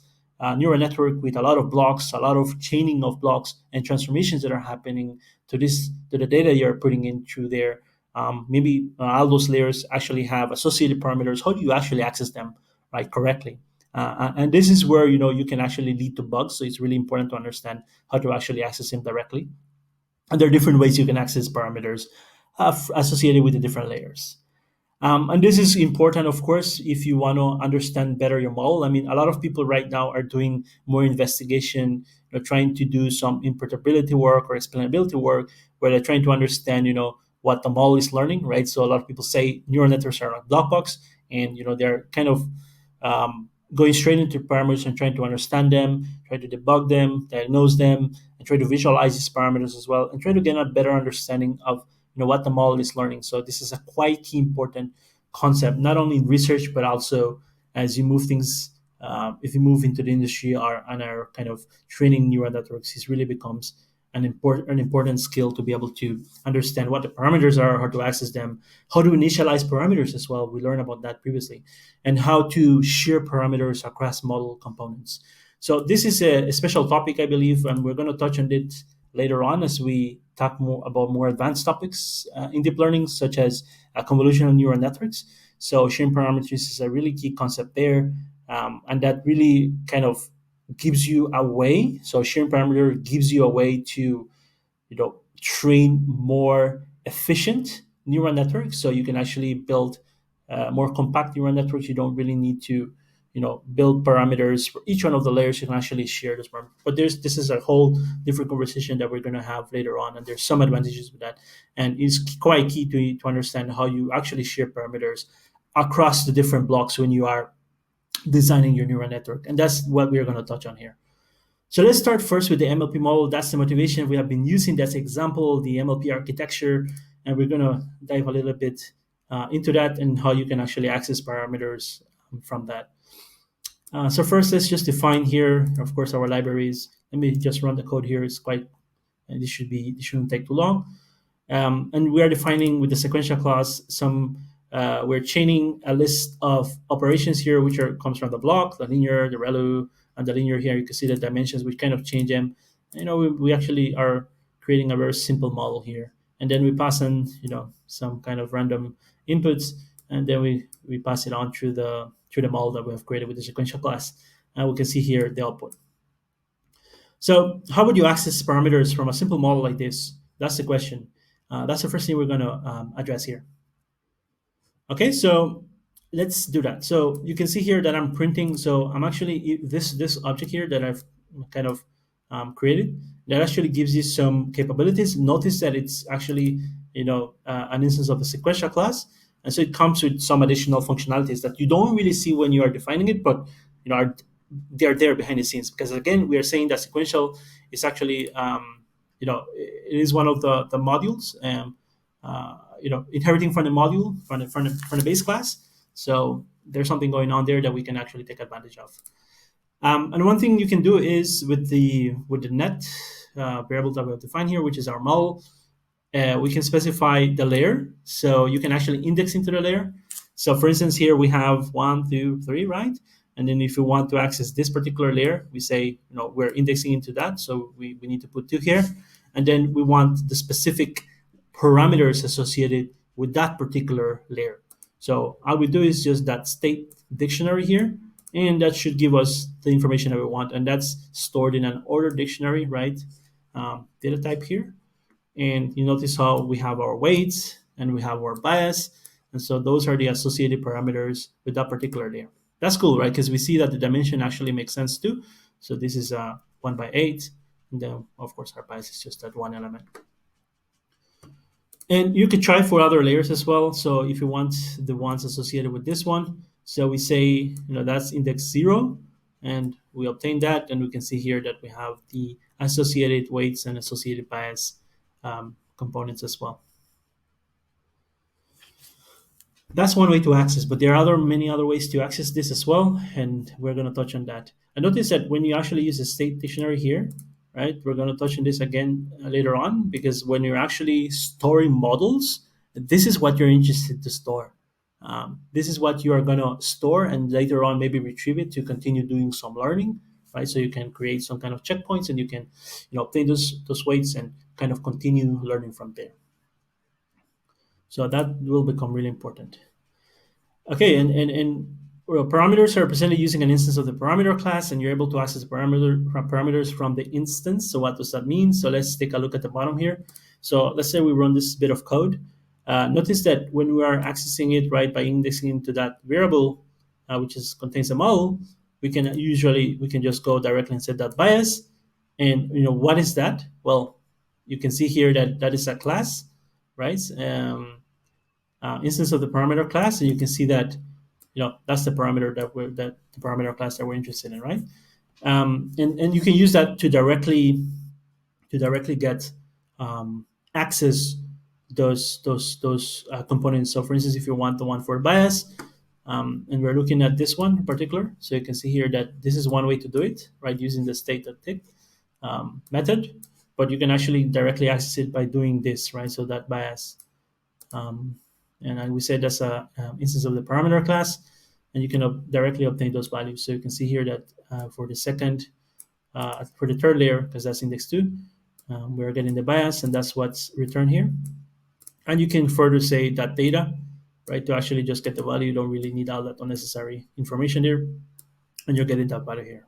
neural network with a lot of blocks, a lot of chaining of blocks and transformations that are happening to the data you're putting in through there, maybe all those layers actually have associated parameters. How do you actually access them right correctly? And this is where you can actually lead to bugs. So it's really important to understand how to actually access them directly. And there are different ways you can access parameters associated with the different layers. And this is important, of course, if you want to understand better your model. I mean, a lot of people right now are doing more investigation, trying to do some interpretability work or explainability work, where they're trying to understand, what the model is learning, right? So a lot of people say neural networks are a black box, and they're kind of going straight into parameters and trying to understand them, try to debug them, diagnose them, and try to visualize these parameters as well, and try to get a better understanding of what the model is learning. So this is a quite key important concept, not only in research but also as you move things. If you move into the industry or and are kind of training neural networks, it really becomes an important skill to be able to understand what the parameters are, how to access them, how to initialize parameters as well. We learned about that previously, and how to share parameters across model components. So this is a special topic, I believe, and we're going to touch on it later on as we talk more about more advanced topics in deep learning, such as convolutional neural networks. So sharing parameters is a really key concept there, and that really kind of gives you a way. So sharing parameter gives you a way to train more efficient neural networks. So you can actually build more compact neural networks. You don't really need to build parameters for each one of the layers. You can actually share this parameter. But this is a whole different conversation that we're going to have later on, and there's some advantages with that, and it's quite key to understand how you actually share parameters across the different blocks when you are designing your neural network, and that's what we're going to touch on here. So let's start first with the MLP model. That's the motivation we have been using. That's example, the MLP architecture, and we're going to dive a little bit into that and how you can actually access parameters from that. So first, let's just define here, of course, our libraries. Let me just run the code here. It's quite, this shouldn't take too long. And we are defining with the sequential class we're chaining a list of operations here, which comes from the block, the linear, the ReLU, and the linear here. You can see the dimensions, which kind of change them. We actually are creating a very simple model here. And then we pass in, some kind of random inputs, and then we pass it on through the model that we have created with the sequential class. And we can see here the output. So how would you access parameters from a simple model like this? That's the question. That's the first thing we're going to address here. Okay, so let's do that. So you can see here that I'm printing. So I'm actually this object here that I've kind of created that actually gives you some capabilities. Notice that it's actually an instance of the sequential class, and so it comes with some additional functionalities that you don't really see when you are defining it, but they're there behind the scenes, because again we are saying that sequential is actually it is one of the modules. Inheriting from the module from the base class. So there's something going on there that we can actually take advantage of. And one thing you can do is with the net variable that we have defined here, which is our model, we can specify the layer. So you can actually index into the layer. So for instance, here we have 1, 2, 3, right? And then if you want to access this particular layer, we say, we're indexing into that. So we need to put 2 here. And then we want the specific parameters associated with that particular layer. So all we do is just that state dictionary here, and that should give us the information that we want. And that's stored in an ordered dictionary, right? Data type here. And you notice how we have our weights and we have our bias. And so those are the associated parameters with that particular layer. That's cool, right? Because we see that the dimension actually makes sense too. So this is 1 by 8. And then, of course, our bias is just that one element. And you could try for other layers as well. So if you want the ones associated with this one, so we say, that's index 0, and we obtain that, and we can see here that we have the associated weights and associated bias components as well. That's one way to access, but there are many other ways to access this as well, and we're going to touch on that. And notice that when you actually use a state dictionary here, right, we're going to touch on this again later on, because when you're actually storing models, this is what you're interested to store. This is what you are going to store, and later on maybe retrieve it to continue doing some learning, right? So you can create some kind of checkpoints, and you can, obtain those weights and kind of continue learning from there. So that will become really important. Okay, and well, parameters are represented using an instance of the parameter class, and you're able to access parameters from the instance. So what does that mean? So let's take a look at the bottom here. So let's say we run this bit of code. Notice that when we are accessing it, right, by indexing into that variable, which contains a model, we can just go directly and set that bias. And what is that? Well, you can see here that that is a class, right? Instance of the parameter class, and you can see that that's the parameter that the parameter class that we're interested in, right? And you can use that to directly get access those components. So for instance, if you want the one for bias, and we're looking at this one in particular, so you can see here that this is one way to do it, right, using the state.tick method, but you can actually directly access it by doing this, right? So that bias, and we said that's a instance of the parameter class, and you can directly obtain those values. So you can see here that for the third layer, because that's index 2, we're getting the bias, and that's what's returned here. And you can further say that data, right, to actually just get the value. You don't really need all that unnecessary information there, and you're getting that value here.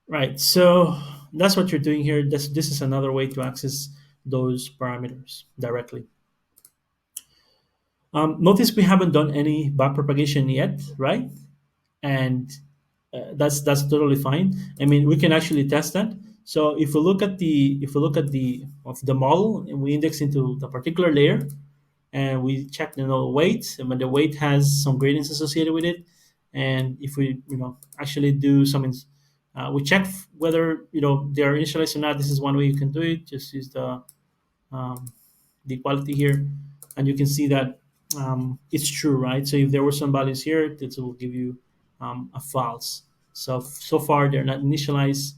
Right, so that's what you're doing here. This is another way to access those parameters directly. Notice we haven't done any backpropagation yet, right? And that's totally fine. I mean, we can actually test that. So if we look at the model, and we index into the particular layer, and we check the weight, and when the weight has some gradients associated with it, and if we actually do some, we check whether they are initialized or not. This is one way you can do it. Just use the equality here, and you can see that it's true, right? So if there were some values here, this will give you a false. So far they're not initialized.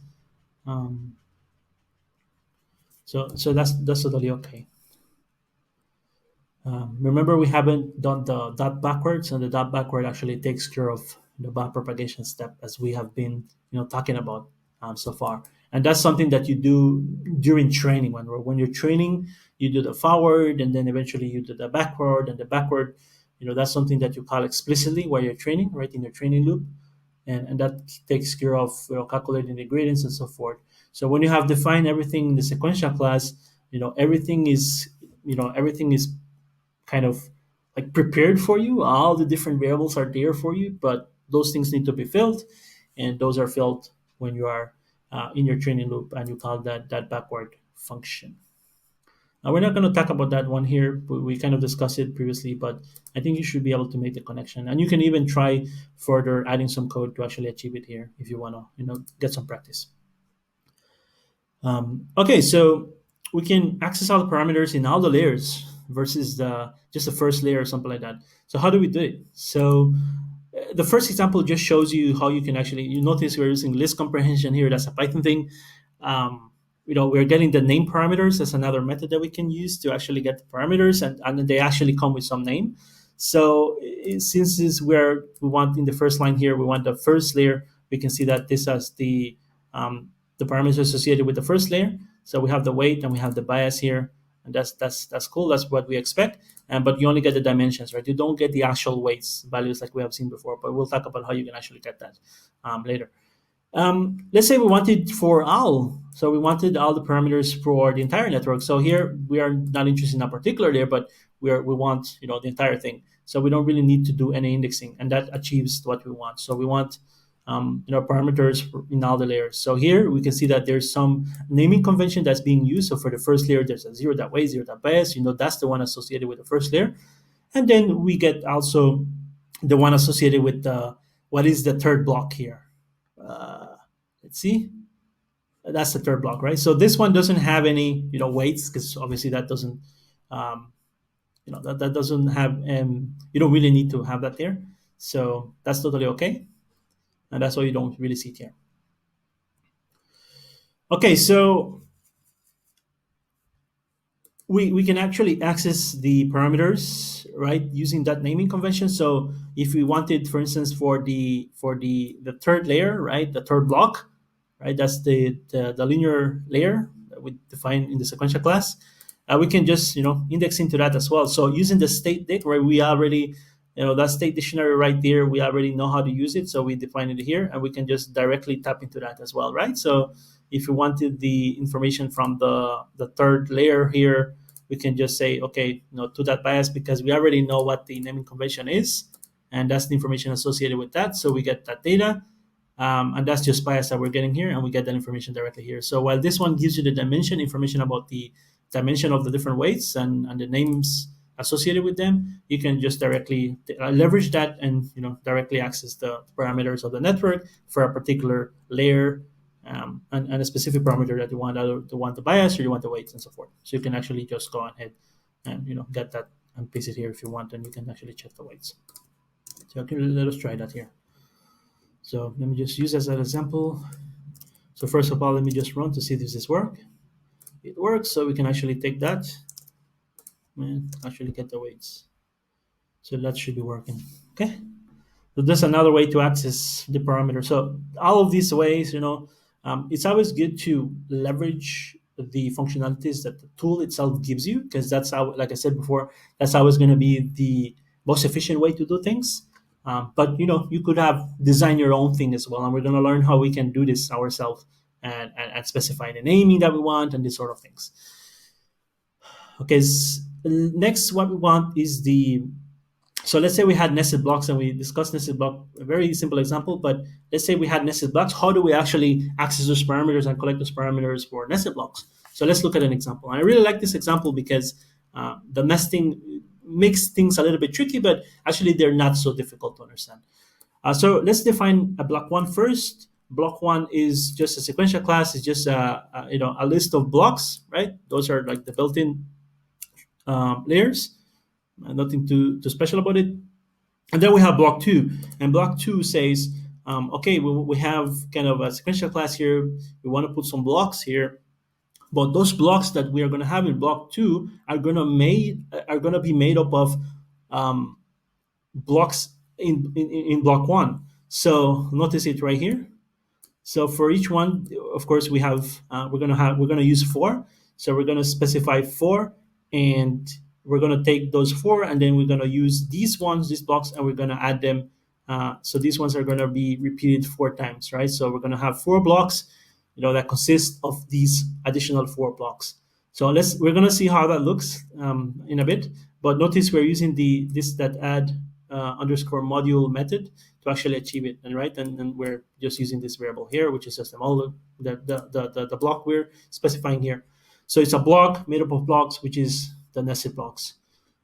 So that's totally okay. Remember, we haven't done the dot backwards, and the dot backward actually takes care of the backpropagation step, as we have been talking about so far. And that's something that you do during training. When you're training, you do the forward, and then eventually you do the backward, and the backward. That's something that you call explicitly while you're training, right, in your training loop, and that takes care of calculating the gradients and so forth. So when you have defined everything in the sequential class, everything is kind of like prepared for you. All the different variables are there for you, but those things need to be filled, and those are filled when you are in your training loop, and you call that backward function. We're not going to talk about that one here. We kind of discussed it previously, but I think you should be able to make the connection, and you can even try further adding some code to actually achieve it here if you want to get some practice. Okay, so we can access all the parameters in all the layers versus just the first layer or something like that. So how do we do it? So the first example just shows you how you can actually, you notice we're using list comprehension here. That's a Python thing. We're getting the name parameters. That's another method that we can use to actually get the parameters, and they actually come with some name. So since we want in the first line here, we want the first layer, we can see that this has the parameters associated with the first layer. So we have the weight and we have the bias here, and that's cool. That's what we expect. But you only get the dimensions, right? You don't get the actual weights values like we have seen before. But we'll talk about how you can actually get that later. Let's say we wanted for all. So we wanted all the parameters for the entire network. So here we are not interested in a particular layer, but we want the entire thing. So we don't really need to do any indexing, and that achieves what we want. So we want parameters in all the layers. So here we can see that there's some naming convention that's being used. So for the first layer, there's a zero.weight, zero.bias. That's the one associated with the first layer. And then we get also the one associated with what is the third block here. Uh, let's see. That's the third block, right? So this one doesn't have any, weights, because obviously that doesn't, um, that doesn't have, you don't really need to have that there. So that's totally okay. And that's why you don't really see it here. Okay, so we can actually access the parameters, right, using that naming convention. So if we wanted, for instance, for the third layer, right, the third block, right, that's the linear layer that we define in the sequential class, we can just index into that as well. So using the state date, where we already, that state dictionary right there, we already know how to use it, so we define it here, and we can just directly tap into that as well, right? So if we wanted the information from the third layer here, we can just say, okay, to that bias, because we already know what the naming convention is, and that's the information associated with that. So we get that data, and that's just bias that we're getting here, and we get that information directly here. So while this one gives you the dimension information about the dimension of the different weights and the names associated with them, you can just directly leverage that and directly access the parameters of the network for a particular layer, and a specific parameter that you want, either you want the bias or you want the weights and so forth. So you can actually just go ahead and get that and paste it here if you want, and you can actually check the weights. So okay, let us try that here. So let me just use as an example. So first of all, let me just run to see if this works. It works, so we can actually take that and actually get the weights. So that should be working. Okay. So that's another way to access the parameter. So all of these ways, it's always good to leverage the functionalities that the tool itself gives you, because that's how, like I said before, that's always going to be the most efficient way to do things. But you could have design your own thing as well, and we're going to learn how we can do this ourselves and specify the naming that we want and these sort of things. Okay, next what we want is so let's say we had nested blocks, and we discussed nested block, a very simple example, but let's say we had nested blocks. How do we actually access those parameters and collect those parameters for nested blocks? So let's look at an example. And I really like this example because the nesting makes things a little bit tricky, but actually they're not so difficult to understand. So let's define a block one first. Block one is just a sequential class. It's just a list of blocks, right? Those are like the built-in layers. Nothing too special about it. And then we have block two, and block two says, okay, we have kind of a sequential class here. We want to put some blocks here, but those blocks that we are going to have in block two are going to be made up of blocks in block one. So notice it right here. So for each one, of course, we're gonna use four. So we're gonna specify four, and we're gonna take those four, and then we're gonna use these blocks, and we're gonna add them. So these ones are gonna be repeated 4 times, right? So we're gonna have 4 blocks, that consist of these additional 4 blocks. So we're gonna see how that looks in a bit. But notice we're using this that add underscore module method to actually achieve it, and we're just using this variable here, which is just the block we're specifying here. So it's a block made up of blocks, which is the nested blocks,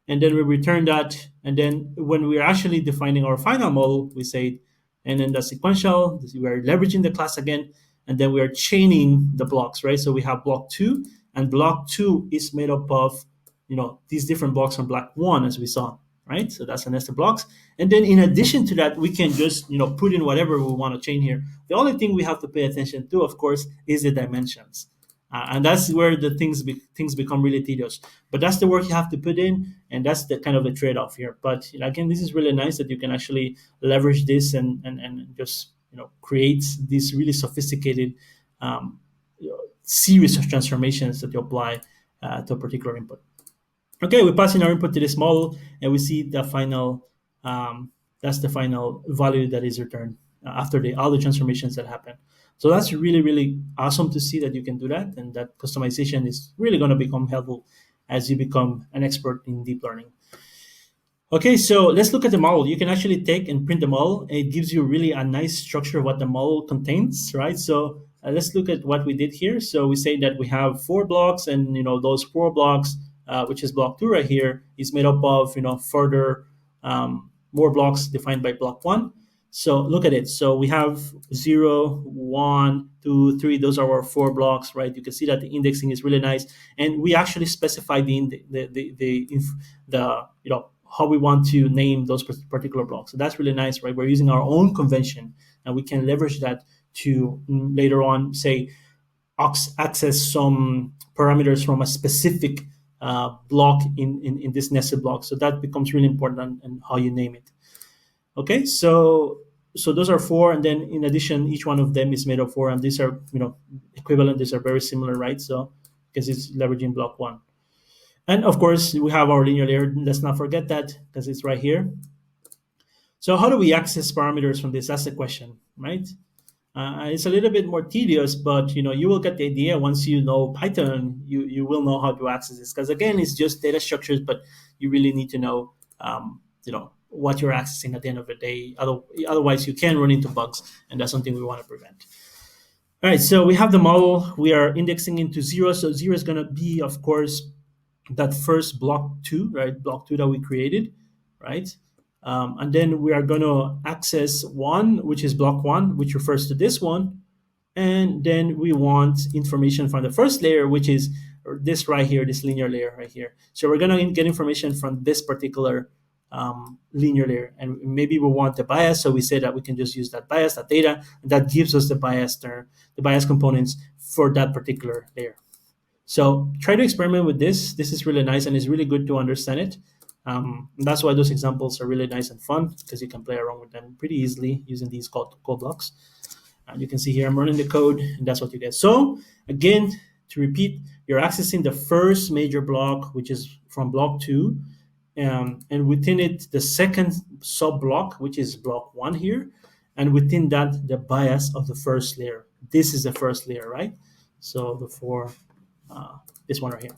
and then we return that. And then when we're actually defining our final model, we say, and then the sequential, we're leveraging the class again, and then we are chaining the blocks, right? So we have block 2, and block 2 is made up of these different blocks from block 1, as we saw, right? So that's the nested blocks. And then in addition to that, we can just put in whatever we want to chain here. The only thing we have to pay attention to, of course, is the dimensions. And that's where the things become really tedious. But that's the work you have to put in, and that's the kind of the trade-off here. But again, this is really nice that you can actually leverage this and just create these really sophisticated series of transformations that you apply to a particular input. Okay, we pass in our input to this model, and we see the final. That's the final value that is returned after all the transformations that happen. So that's really, really awesome to see that you can do that, and that customization is really going to become helpful as you become an expert in deep learning. Okay, so let's look at the model. You can actually take and print the model. It gives you really a nice structure of what the model contains, right? So let's look at what we did here. So we say that we have four blocks, and those four blocks, which is block two right here, is made up of further more blocks defined by block one. So look at it. So we have 0, 1, 2, 3. Those are our four blocks, right? You can see that the indexing is really nice, and we actually specify the how we want to name those particular blocks. So that's really nice, right? We're using our own convention, and we can leverage that to later on say access some parameters from a specific block in this nested block. So that becomes really important and how you name it. Okay, so those are four, and then in addition, each one of them is made of four, and these are equivalent. These are very similar, right? So because it's leveraging block one. And of course, we have our linear layer. Let's not forget that because it's right here. So how do we access parameters from this? That's the question, right? It's a little bit more tedious, but you will get the idea once you know Python. You will know how to access this because again, it's just data structures, but you really need to know what you're accessing at the end of the day. Otherwise, you can run into bugs, and that's something we want to prevent. All right, so we have the model. We are indexing into zero, so zero is going to be, of course, that first block two, right? Block two that we created, right? And then we are going to access one, which is block one, which refers to this one. And then we want information from the first layer, which is this right here, this linear layer right here. So we're going to get information from this particular linear layer. And maybe we want the bias. So we say that we can just use that bias, that data, and that gives us the bias term, the bias components for that particular layer. So try to experiment with this. This is really nice and it's really good to understand it. That's why those examples are really nice and fun because you can play around with them pretty easily using these code blocks. And you can see here I'm running the code and that's what you get. So again, to repeat, you're accessing the first major block, which is from block two. And within it, the second sub block, which is block one here. And within that, the bias of the first layer. This is the first layer, right? So this one right here.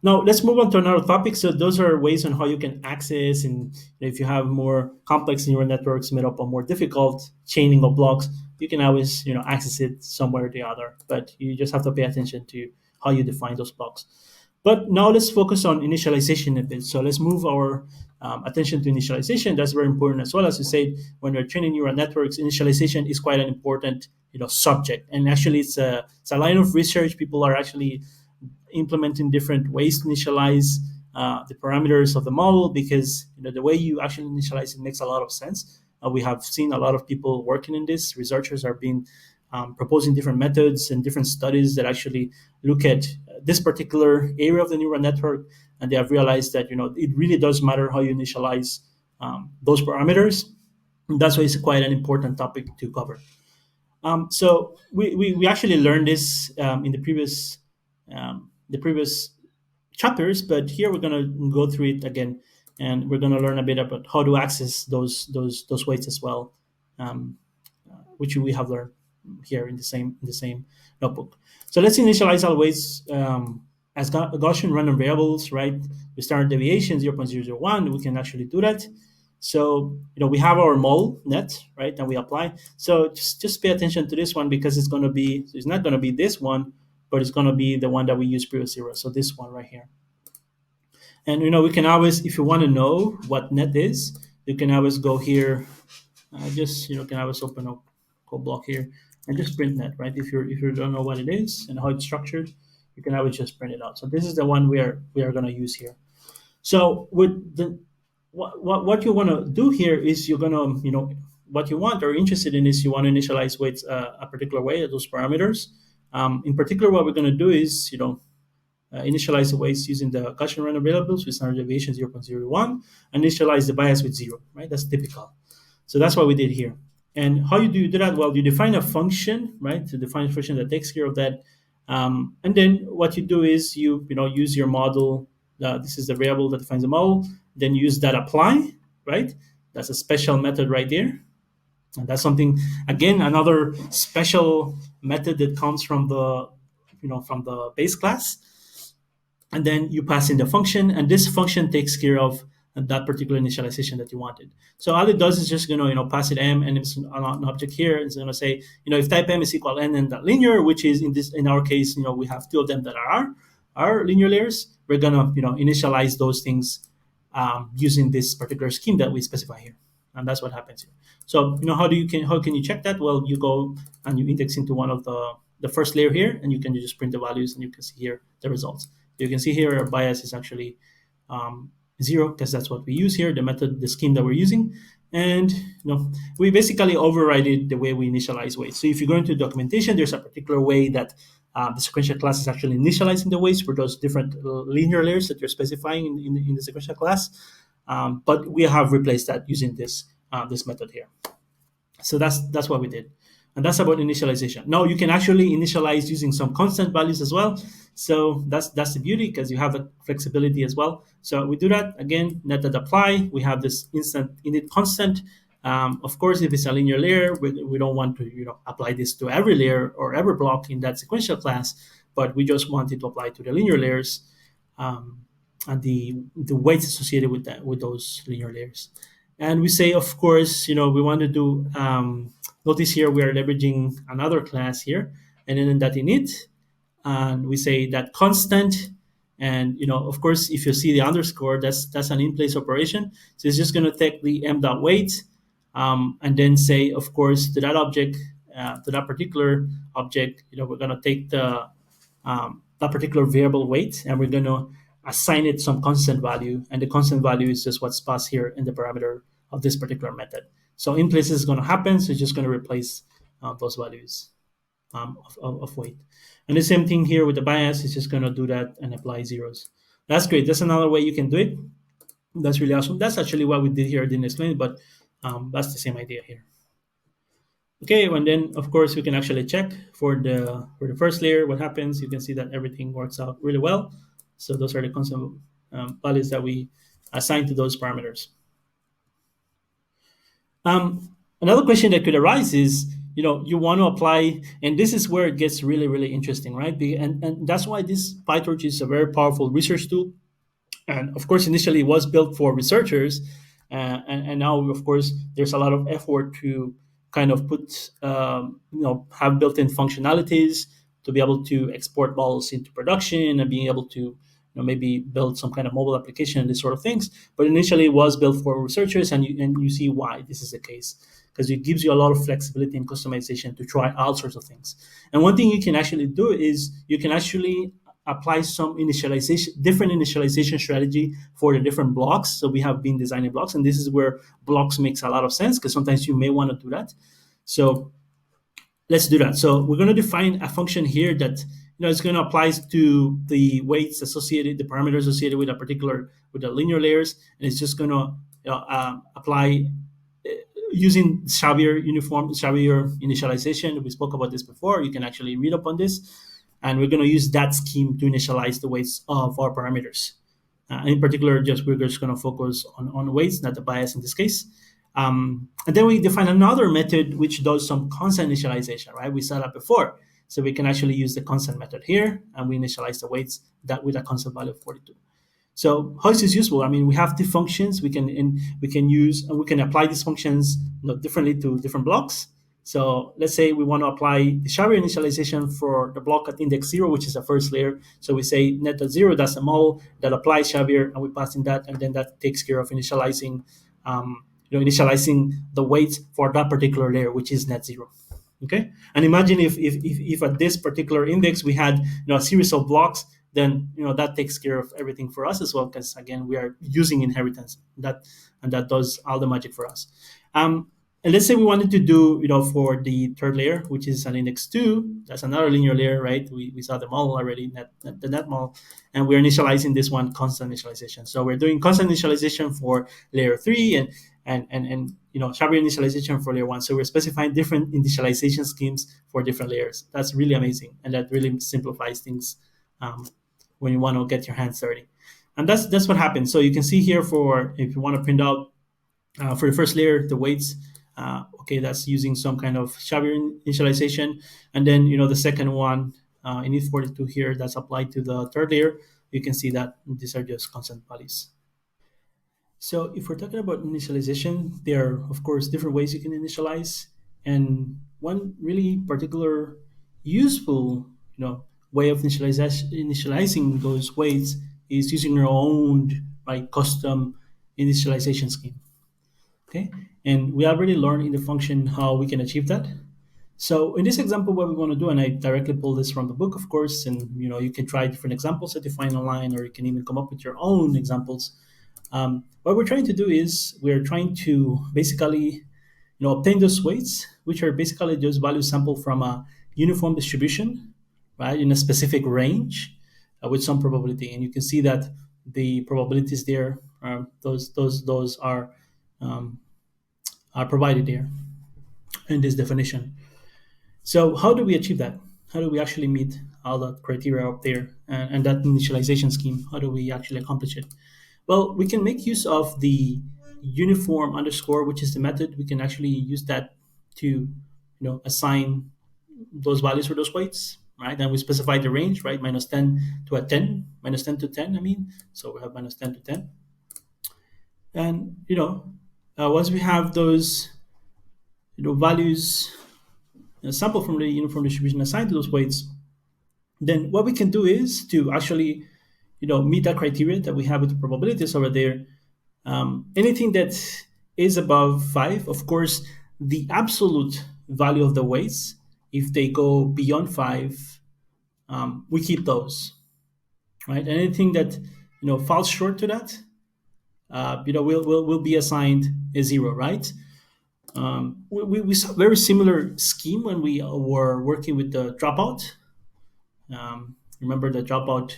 Now let's move on to another topic. So those are ways on how you can access, and if you have more complex neural networks made up of more difficult chaining of blocks, you can always access it somewhere or the other. But you just have to pay attention to how you define those blocks. But now let's focus on initialization a bit. So let's move our attention to initialization. That's very important as well. As you said, when we're training neural networks, initialization is quite an important subject. And actually, it's a line of research. People are actually implementing different ways to initialize the parameters of the model because the way you actually initialize it makes a lot of sense. We have seen a lot of people working in this. Researchers are being proposing different methods and different studies that actually look at this particular area of the neural network, and they have realized that it really does matter how you initialize those parameters. And that's why it's quite an important topic to cover. So we actually learned this in the previous chapters, but here we're going to go through it again, and we're going to learn a bit about how to access those weights as well, which we have learned here in the same notebook. So let's initialize our weights as Gaussian random variables, right? With standard deviation 0.001, we can actually do that. So we have our mol net, right, and we apply. So just pay attention to this one because it's not going to be this one, but it's going to be the one that we used previously. So this one right here. And we can always, if you want to know what net is, you can always go here. Can always open up code block here and just print net, right? If you don't know what it is and how it's structured, you can always just print it out. So this is the one we are going to use here. So with the what you want to do here is you're going to what you want or interested in is you want to initialize weights a particular way, those parameters. In particular, what we're going to do is initialize the weights using the Gaussian random variables with standard deviation 0.01, initialize the bias with 0, right? That's typical. So that's what we did here. And how do you do that? Well, you define a function, right? To define a function that takes care of that. And then what you do is you use your model. This is the variable that defines the model. Then use that apply, right? That's a special method right there. And that's something, again, another special method that comes from the base class. and then you pass in the function, and this function takes care of that particular initialization that you wanted. So all it does is just pass it m, and it's an object here. It's going to say if type m is equal n and that linear, which is in our case we have two of them that are linear layers. We're going to initialize those things using this particular scheme that we specify here, and that's what happens here. So how can you check that? Well, you go and you index into one of the first layer here, and you can just print the values, and you can see here the results. You can see here our bias is actually 0, because that's what we use here, the scheme that we're using. And we basically overrided the way we initialize weights. So if you go into documentation, there's a particular way that the sequential class is actually initializing the weights for those different linear layers that you're specifying in the sequential class. But we have replaced that using this method here. So that's what we did. And that's about initialization. Now you can actually initialize using some constant values as well. So that's the beauty, because you have the flexibility as well. So we do that again, net.apply. We have this instant init constant. Of course, if it's a linear layer, we don't want to apply this to every layer or every block in that sequential class, but we just want it to apply to the linear layers and the weights associated with that, with those linear layers. And we say, of course, we want to do. Notice here we are leveraging another class here, and then in that init, and we say that constant, and of course, if you see the underscore, that's an in-place operation. So it's just going to take the m.weight, and then say, of course, to that object, to that particular object, we're going to take the that particular variable weight, and we're going to assign it some constant value, and the constant value is just what's passed here in the parameter of this particular method. So in place is going to happen, so it's just going to replace those values of weight. And the same thing here with the bias, it's just going to do that and apply zeros. That's great. That's another way you can do it. That's really awesome. That's actually what we did here. I didn't explain it, but that's the same idea here. Okay, and then of course we can actually check for the first layer what happens. You can see that everything works out really well. So those are the constant values that we assign to those parameters. Another question that could arise is, you want to apply, and this is where it gets really, really interesting, right? And that's why this PyTorch is a very powerful research tool. And of course, initially it was built for researchers, and now, of course, there's a lot of effort to kind of put, have built-in functionalities to be able to export models into production and being able to maybe build some kind of mobile application and these sort of things. But initially it was built for researchers, and you see why this is the case, because it gives you a lot of flexibility and customization to try all sorts of things. And one thing you can actually do is you can actually apply some different initialization strategy for the different blocks. So we have been designing blocks, and this is where blocks makes a lot of sense, because sometimes you may want to do that. So let's do that. So we're going to define a function here that it's going to apply to the weights associated, the parameters associated with with the linear layers, and it's just going to apply using Xavier initialization. We spoke about this before. You can actually read up on this, and we're going to use that scheme to initialize the weights of our parameters. In particular, we're just going to focus on weights, not the bias in this case. And then we define another method which does some constant initialization, right? We saw that before. So we can actually use the constant method here, and we initialize the weights with a constant value of 42. So how is this useful? I mean, we have two functions we can use, and we can apply these functions differently to different blocks. So let's say we want to apply the Xavier initialization for the block at index 0, which is the first layer. So we say net.0, that's a model that applies Xavier, and we pass in that, and then that takes care of initializing the weights for that particular layer, which is net 0. Okay, and imagine if at this particular index we had a series of blocks, then that takes care of everything for us as well, because again we are using inheritance, that does all the magic for us. And let's say we wanted to do for the third layer, which is an index 2, that's another linear layer, right? We saw the model already, the net model, and we're initializing this one constant initialization. So we're doing constant initialization for layer 3 and Xavier initialization for layer 1. So we're specifying different initialization schemes for different layers. That's really amazing, and that really simplifies things when you want to get your hands dirty. And that's what happens. So you can see here if you want to print out for the first layer the weights. Okay, that's using some kind of Xavier initialization, and then the second one init 42 here, that's applied to the third layer you can see that these are just constant values. So if we're talking about initialization, there are of course different ways you can initialize, and one really particular useful, way of initializing those weights is using your own custom initialization scheme. Okay, and we already learned in the function how we can achieve that. So in this example, what we want to do, and I directly pull this from the book, of course, and you can try different examples that you find online, or you can even come up with your own examples. What we're trying to do is we're trying to basically obtain those weights, which are basically just values sampled from a uniform distribution, right, in a specific range with some probability. And you can see that the probabilities there, those um, are provided there in this definition. So how do we achieve that? How do we actually meet all the criteria up there and that initialization scheme? How do we actually accomplish it? Well, we can make use of the uniform underscore, which is the method. We can actually use that to, assign those values for those weights, right? And we specify the range, right? Minus 10 to a 10, minus 10 to 10, I mean. So we have minus 10 to 10. And, once we have those, values sample from the uniform distribution assigned to those weights, then what we can do is to actually, meet that criteria that we have with the probabilities over there. Anything that is above 5, of course, the absolute value of the weights, if they go beyond 5, we keep those, right? And anything that falls short to that, will be assigned a 0, right? We saw a very similar scheme when we were working with the dropout. Remember the dropout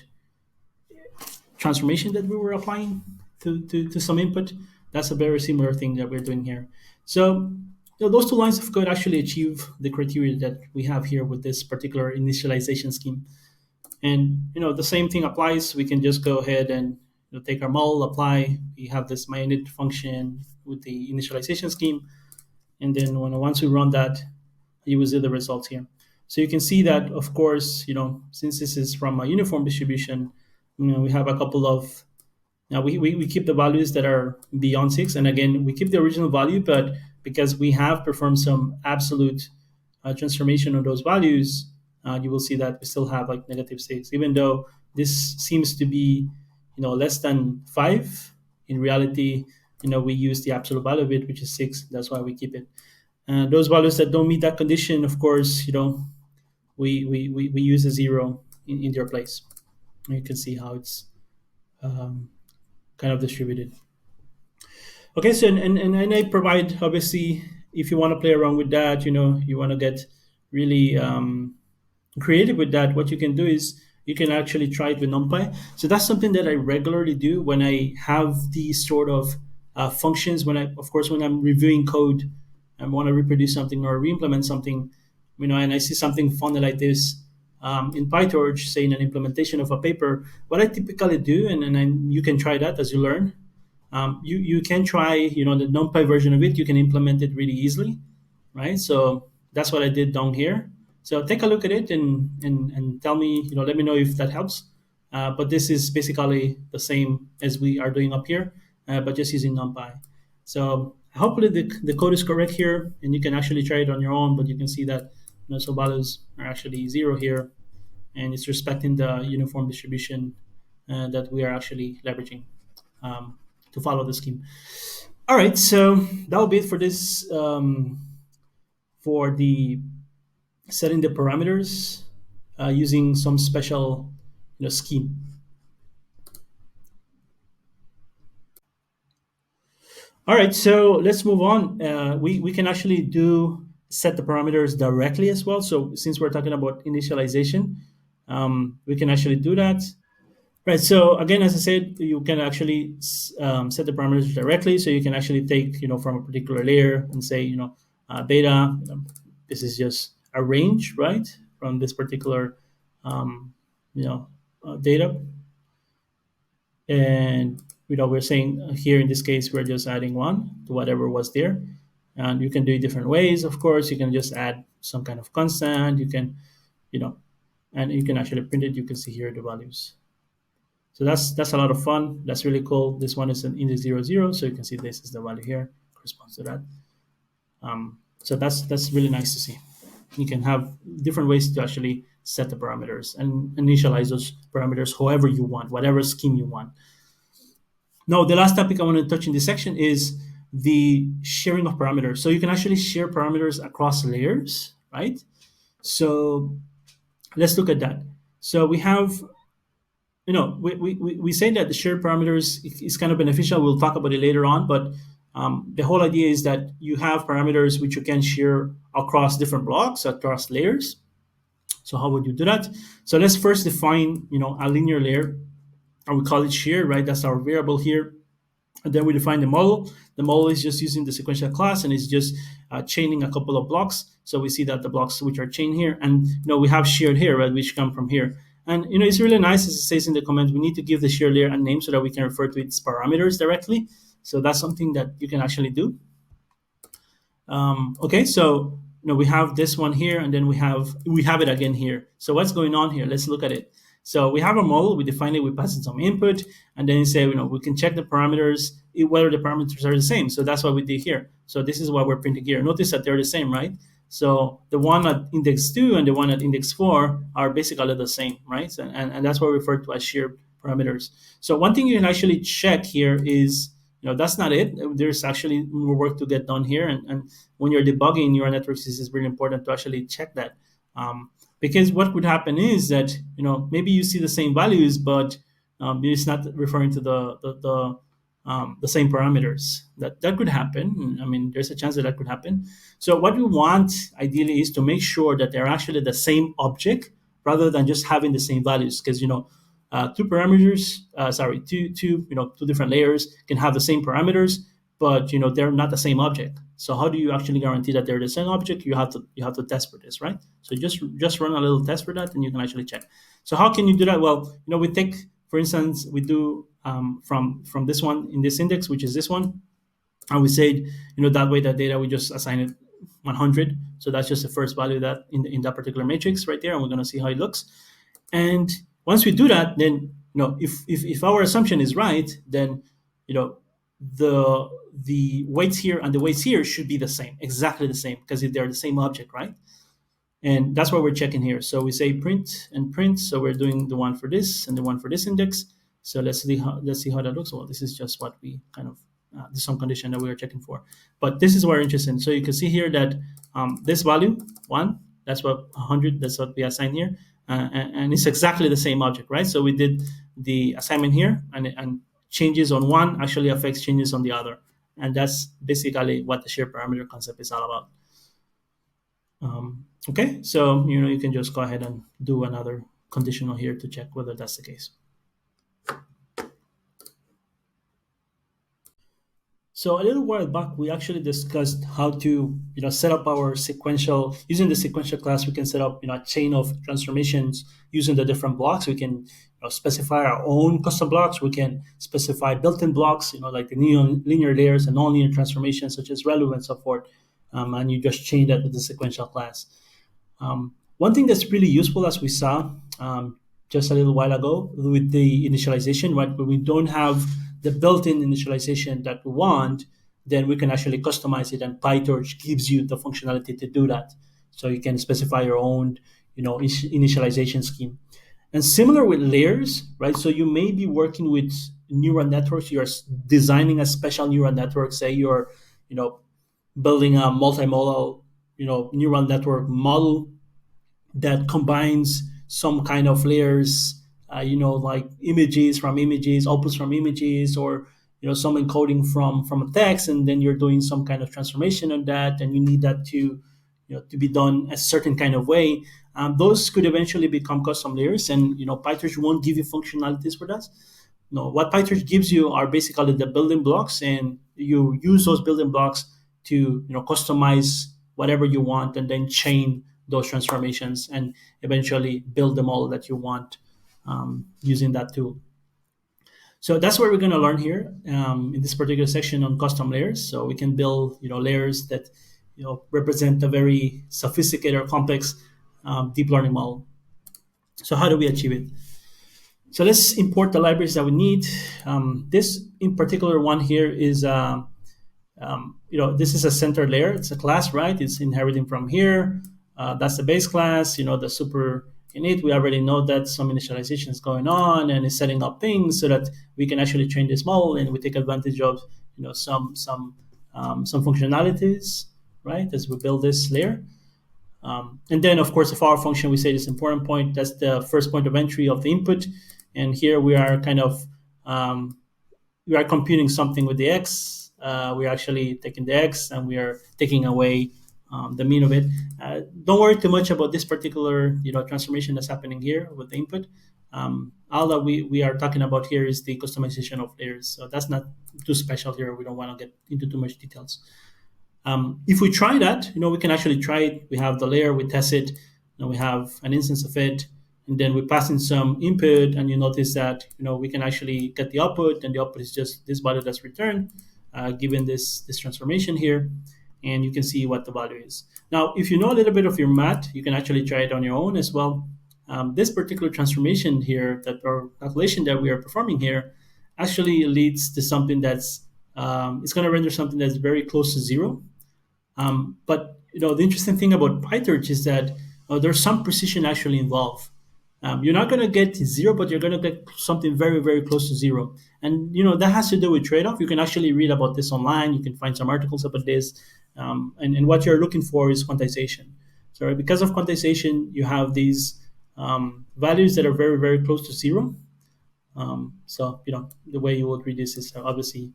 transformation that we were applying to some input? That's a very similar thing that we're doing here. So those two lines of code actually achieve the criteria that we have here with this particular initialization scheme. And the same thing applies. We can just go ahead and take our mul, apply. We have this myinit function with the initialization scheme, and then once we run that, you will see the results here. So you can see that, of course, since this is from a uniform distribution, we have a couple of, now we keep the values that are beyond 6, and again, we keep the original value, but because we have performed some absolute transformation of those values, you will see that we still have like -6, even though this seems to be, less than 5. In reality, we use the absolute value of it, which is 6. That's why we keep it. Those values that don't meet that condition, of course, we use a 0 in their place. You can see how it's kind of distributed. Okay, so and I provide, obviously, if you want to play around with that, you want to get really creative with that, what you can do is you can actually try it with NumPy. So that's something that I regularly do when I have these sort of functions. When I'm reviewing code, I want to reproduce something or re-implement something, and I see something funny like this in PyTorch, say in an implementation of a paper. What I typically do, and you can try that as you learn. You can try, the NumPy version of it. You can implement it really easily, right? So that's what I did down here. So take a look at it and tell me, let me know if that helps. But this is basically the same as we are doing up here, but just using NumPy. So hopefully the code is correct here, and you can actually try it on your own. But you can see that so values are actually 0 here, and it's respecting the uniform distribution that we are actually leveraging to follow the scheme. All right, so that will be it for this, for the setting the parameters using some special scheme. All right, so let's move on. We can actually set the parameters directly as well. So since we're talking about initialization, we can actually do that. Right. So again, as I said, you can actually set the parameters directly. So you can actually take, from a particular layer and say, beta. This is just a range, right, from this particular, data. And we're saying here in this case we're just adding 1 to whatever was there, and you can do it different ways. Of course, you can just add some kind of constant. You can, and you can actually print it. You can see here the values. So that's a lot of fun. That's really cool. This one is an index 00, so you can see this is the value here corresponds to that. So that's really nice to see. You can have different ways to actually set the parameters and initialize those parameters however you want, whatever scheme you want. Now, the last topic I want to touch in this section is the sharing of parameters. So you can actually share parameters across layers, right? So let's look at that. So we have, we say that the shared parameters is kind of beneficial. We'll talk about it later on, but the whole idea is that you have parameters which you can share across different blocks, across layers. So how would you do that? So let's first define, a linear layer, and we call it shared, right? That's our variable here. And then we define the model. The model is just using the sequential class, and it's just chaining a couple of blocks. So we see that the blocks which are chained here, and we have shared here, right, which come from here. And it's really nice, as it says in the comments, we need to give the shared layer a name so that we can refer to its parameters directly. So that's something that you can actually do. Okay, so we have this one here, and then we have it again here. So what's going on here? Let's look at it. So we have a model, we define it, we pass in some input, and then you say, we can check the parameters, whether the parameters are the same. So that's what we did here. So this is what we're printing here. Notice that they're the same, right? So the one at index 2 and the one at index 4 are basically the same, right? So, and that's what we refer to as shared parameters. So one thing you can actually check here is, that's not it. There's actually more work to get done here. And when you're debugging neural networks, this is really important to actually check that. Because what would happen is that, maybe you see the same values, but it's not referring to the same parameters. That could happen. I mean, there's a chance that could happen. So what we want ideally is to make sure that they're actually the same object rather than just having the same values. Because two parameters, two different layers can have the same parameters, but they're not the same object. So how do you actually guarantee that they're the same object? You have to test for this, right? So just run a little test for that, and you can actually check. So how can you do that? Well, we take, for instance, we do from this one in this index, which is this one, and we said, that way that data we just assign it 100. So that's just the first value that in that particular matrix right there, and we're going to see how it looks. And once we do that, then if our assumption is right, then the weights here and the weights here should be the same, exactly the same, because they're the same object, right? And that's what we're checking here. So we say print and print. So we're doing the one for this and the one for this index. So let's see how that looks. Well, this is just what we kind of some condition that we are checking for. But this is what we're interested in. So you can see here that this value 1, that's what 100. That's what we assign here, and it's exactly the same object, right? So we did the assignment here, and changes on one actually affects changes on the other, and that's basically what the shared parameter concept is all about. Okay, so you can just go ahead and do another conditional here to check whether that's the case. So a little while back, we actually discussed how to set up our sequential using the sequential class. We can set up a chain of transformations using the different blocks. We can specify our own custom blocks. We can specify built-in blocks, like the linear layers and non-linear transformations such as ReLU and so forth. And you just chain that with the sequential class. One thing that's really useful, as we saw just a little while ago with the initialization, right? When we don't have the built-in initialization that we want, then we can actually customize it, and PyTorch gives you the functionality to do that. So you can specify your own, initialization scheme. And similar with layers, right? So you may be working with neural networks. You're designing a special neural network. Say you're, building a multimodal, neural network model that combines some kind of layers, like images from images, outputs from images, or some encoding from a text, and then you're doing some kind of transformation on that, and you need that to to be done a certain kind of way. Those could eventually become custom layers, and PyTorch won't give you functionalities for that. No, what PyTorch gives you are basically the building blocks, and you use those building blocks to customize whatever you want, and then chain those transformations and eventually build the model that you want using that tool. So that's what we're going to learn here in this particular section on custom layers. So we can build layers that represent a very sophisticated or complex deep learning model. So how do we achieve it? So let's import the libraries that we need. This in particular one here is this is a center layer. It's a class, right? It's inheriting from here. That's the base class. The super init. We already know that some initialization is going on and is setting up things so that we can actually train this model, and we take advantage of some functionalities, right? As we build this layer. And then, of course, the for function, we say this important point. That's the first point of entry of the input. And here we are kind of we are computing something with the x. We're actually taking the x and we are taking away the mean of it. Don't worry too much about this particular transformation that's happening here with the input. All that we are talking about here is the customization of layers. So that's not too special here. We don't want to get into too much details. If we try that, we can actually try it. We have the layer, we test it, and we have an instance of it, and then we pass in some input, and you notice that we can actually get the output, and the output is just this value that's returned, given this transformation here, and you can see what the value is. Now, if you know a little bit of your math, you can actually try it on your own as well. This particular transformation here, or calculation that we are performing here, actually leads to something that's it's going to render something that's very close to zero. But the interesting thing about PyTorch is that there's some precision actually involved. You're not going to get zero, but you're going to get something very, very close to zero. And that has to do with trade-off. You can actually read about this online. You can find some articles about this. And what you're looking for is quantization. So because of quantization, you have these values that are very, very close to zero. So the way you would read this is obviously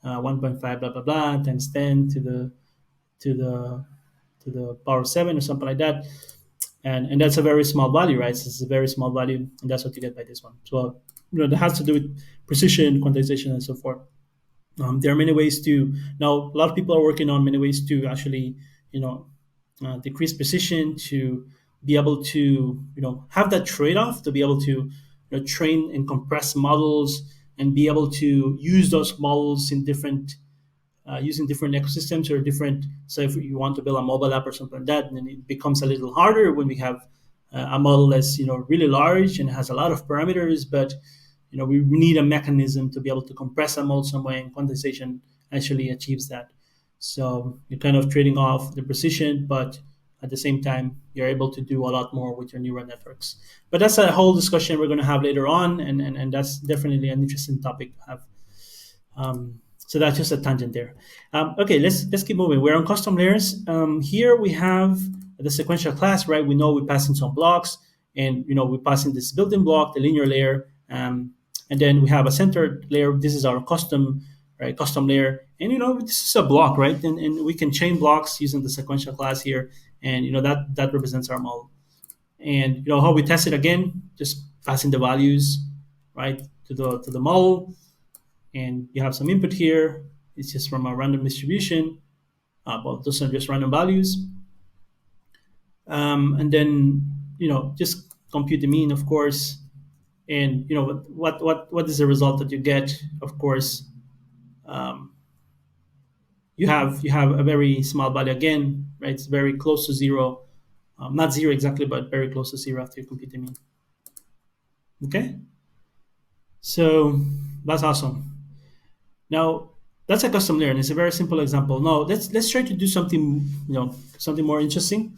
1.5 blah blah blah times 10 to the power of 7 or something like that, and that's a very small value, right? So it's a very small value, and that's what you get by this one. So that has to do with precision, quantization, and so forth. There are many ways to now. A lot of people are working on many ways to actually decrease precision, to be able to have that trade-off, to be able to train and compress models, and be able to use those models in different using different ecosystems or different. So if you want to build a mobile app or something like that, then it becomes a little harder when we have a model that's really large and has a lot of parameters. But we need a mechanism to be able to compress a model some way, and quantization actually achieves that. So you're kind of trading off the precision, but at the same time, you're able to do a lot more with your neural networks. But that's a whole discussion we're going to have later on, and that's definitely an interesting topic to have. So that's just a tangent there. Okay, let's keep moving. We're on custom layers. Here we have the sequential class, right? We know we pass in some blocks, and we pass in this built-in block, the linear layer, and then we have a centered layer. This is our custom layer, and this is a block, right? And we can chain blocks using the sequential class here, and that represents our model. And how we test it again, just passing the values, right, to the model. And you have some input here. It's just from a random distribution. Well, those are just random values. And then just compute the mean, of course. And what is the result that you get? Of course, you have a very small value again, right? It's very close to zero, not zero exactly, but very close to zero after you compute the mean. Okay, so that's awesome. Now that's a custom layer, and it's a very simple example. Now let's try to do something something more interesting.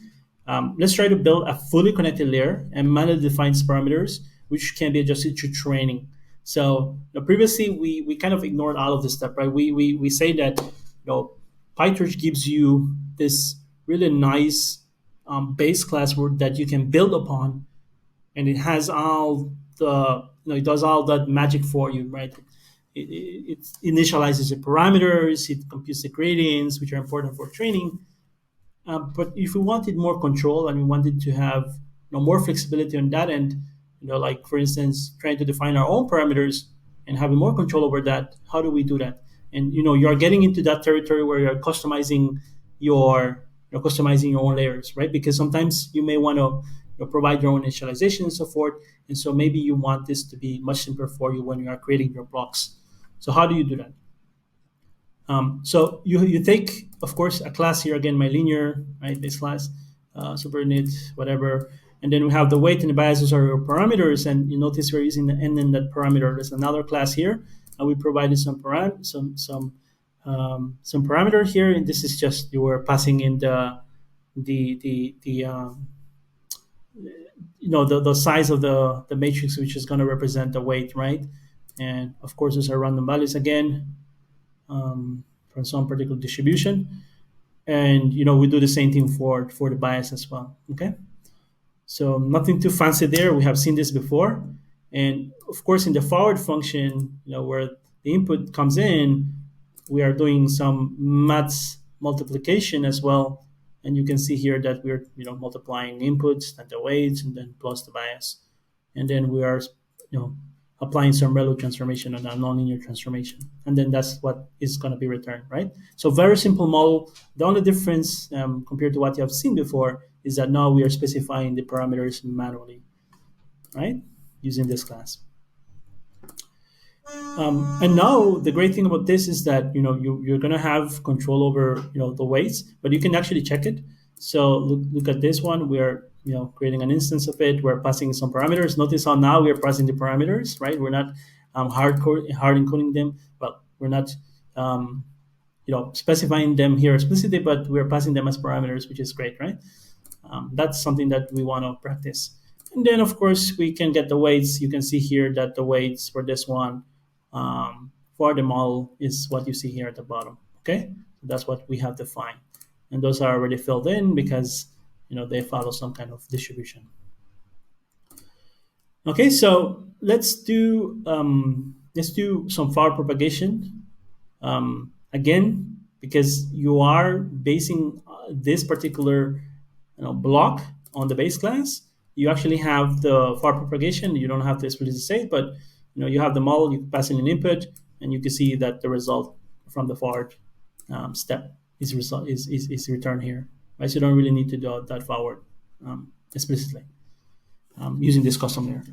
Let's try to build a fully connected layer and manually defines parameters which can be adjusted to training. So previously we kind of ignored all of this stuff, right? We say that PyTorch gives you this really nice base class that you can build upon, and it has all the it does all that magic for you, right? It initializes the parameters, it computes the gradients, which are important for training. But if we wanted more control and we wanted to have more flexibility on that end, like for instance, trying to define our own parameters and having more control over that, how do we do that? And you're getting into that territory where you're customizing your own layers, right? Because sometimes you may want to provide your own initialization and so forth, and so maybe you want this to be much simpler for you when you are creating your blocks. So how do you do that? So you take, of course, a class here again, my linear, right, base class, super init, whatever. And then we have the weight and the bias, those are your parameters. And you notice we're using the n in that parameter. There's another class here, and we provided some parameter here. And this is just you were passing in the the size of the matrix, which is going to represent the weight, right? And of course, those are random values again, from some particular distribution. And we do the same thing for the bias as well. Okay. So nothing too fancy there. We have seen this before. And of course, in the forward function, where the input comes in, we are doing some maths multiplication as well. And you can see here that we're multiplying inputs and the weights and then plus the bias. And then we are applying some ReLU transformation on a nonlinear transformation. And then that's what is going to be returned, right? So very simple model. The only difference compared to what you have seen before is that now we are specifying the parameters manually, right? Using this class. And now the great thing about this is that you're going to have control over the weights, but you can actually check it. So look at this one. We are creating an instance of it. We're passing some parameters. Notice how now we are passing the parameters, right? We're not hard encoding them. Well, we're not specifying them here explicitly, but we're passing them as parameters, which is great, right? That's something that we want to practice. And then, of course, we can get the weights. You can see here that the weights for this one, for the model, is what you see here at the bottom. Okay, so that's what we have defined, and those are already filled in because they follow some kind of distribution. Okay, so let's do some forward propagation again, because you are basing this particular block on the base class. You actually have the forward propagation. You don't have to explicitly say it, but you have the model. You pass in an input, and you can see that the result from the forward step is returned here. Right, so you don't really need to do that forward explicitly using this custom layer.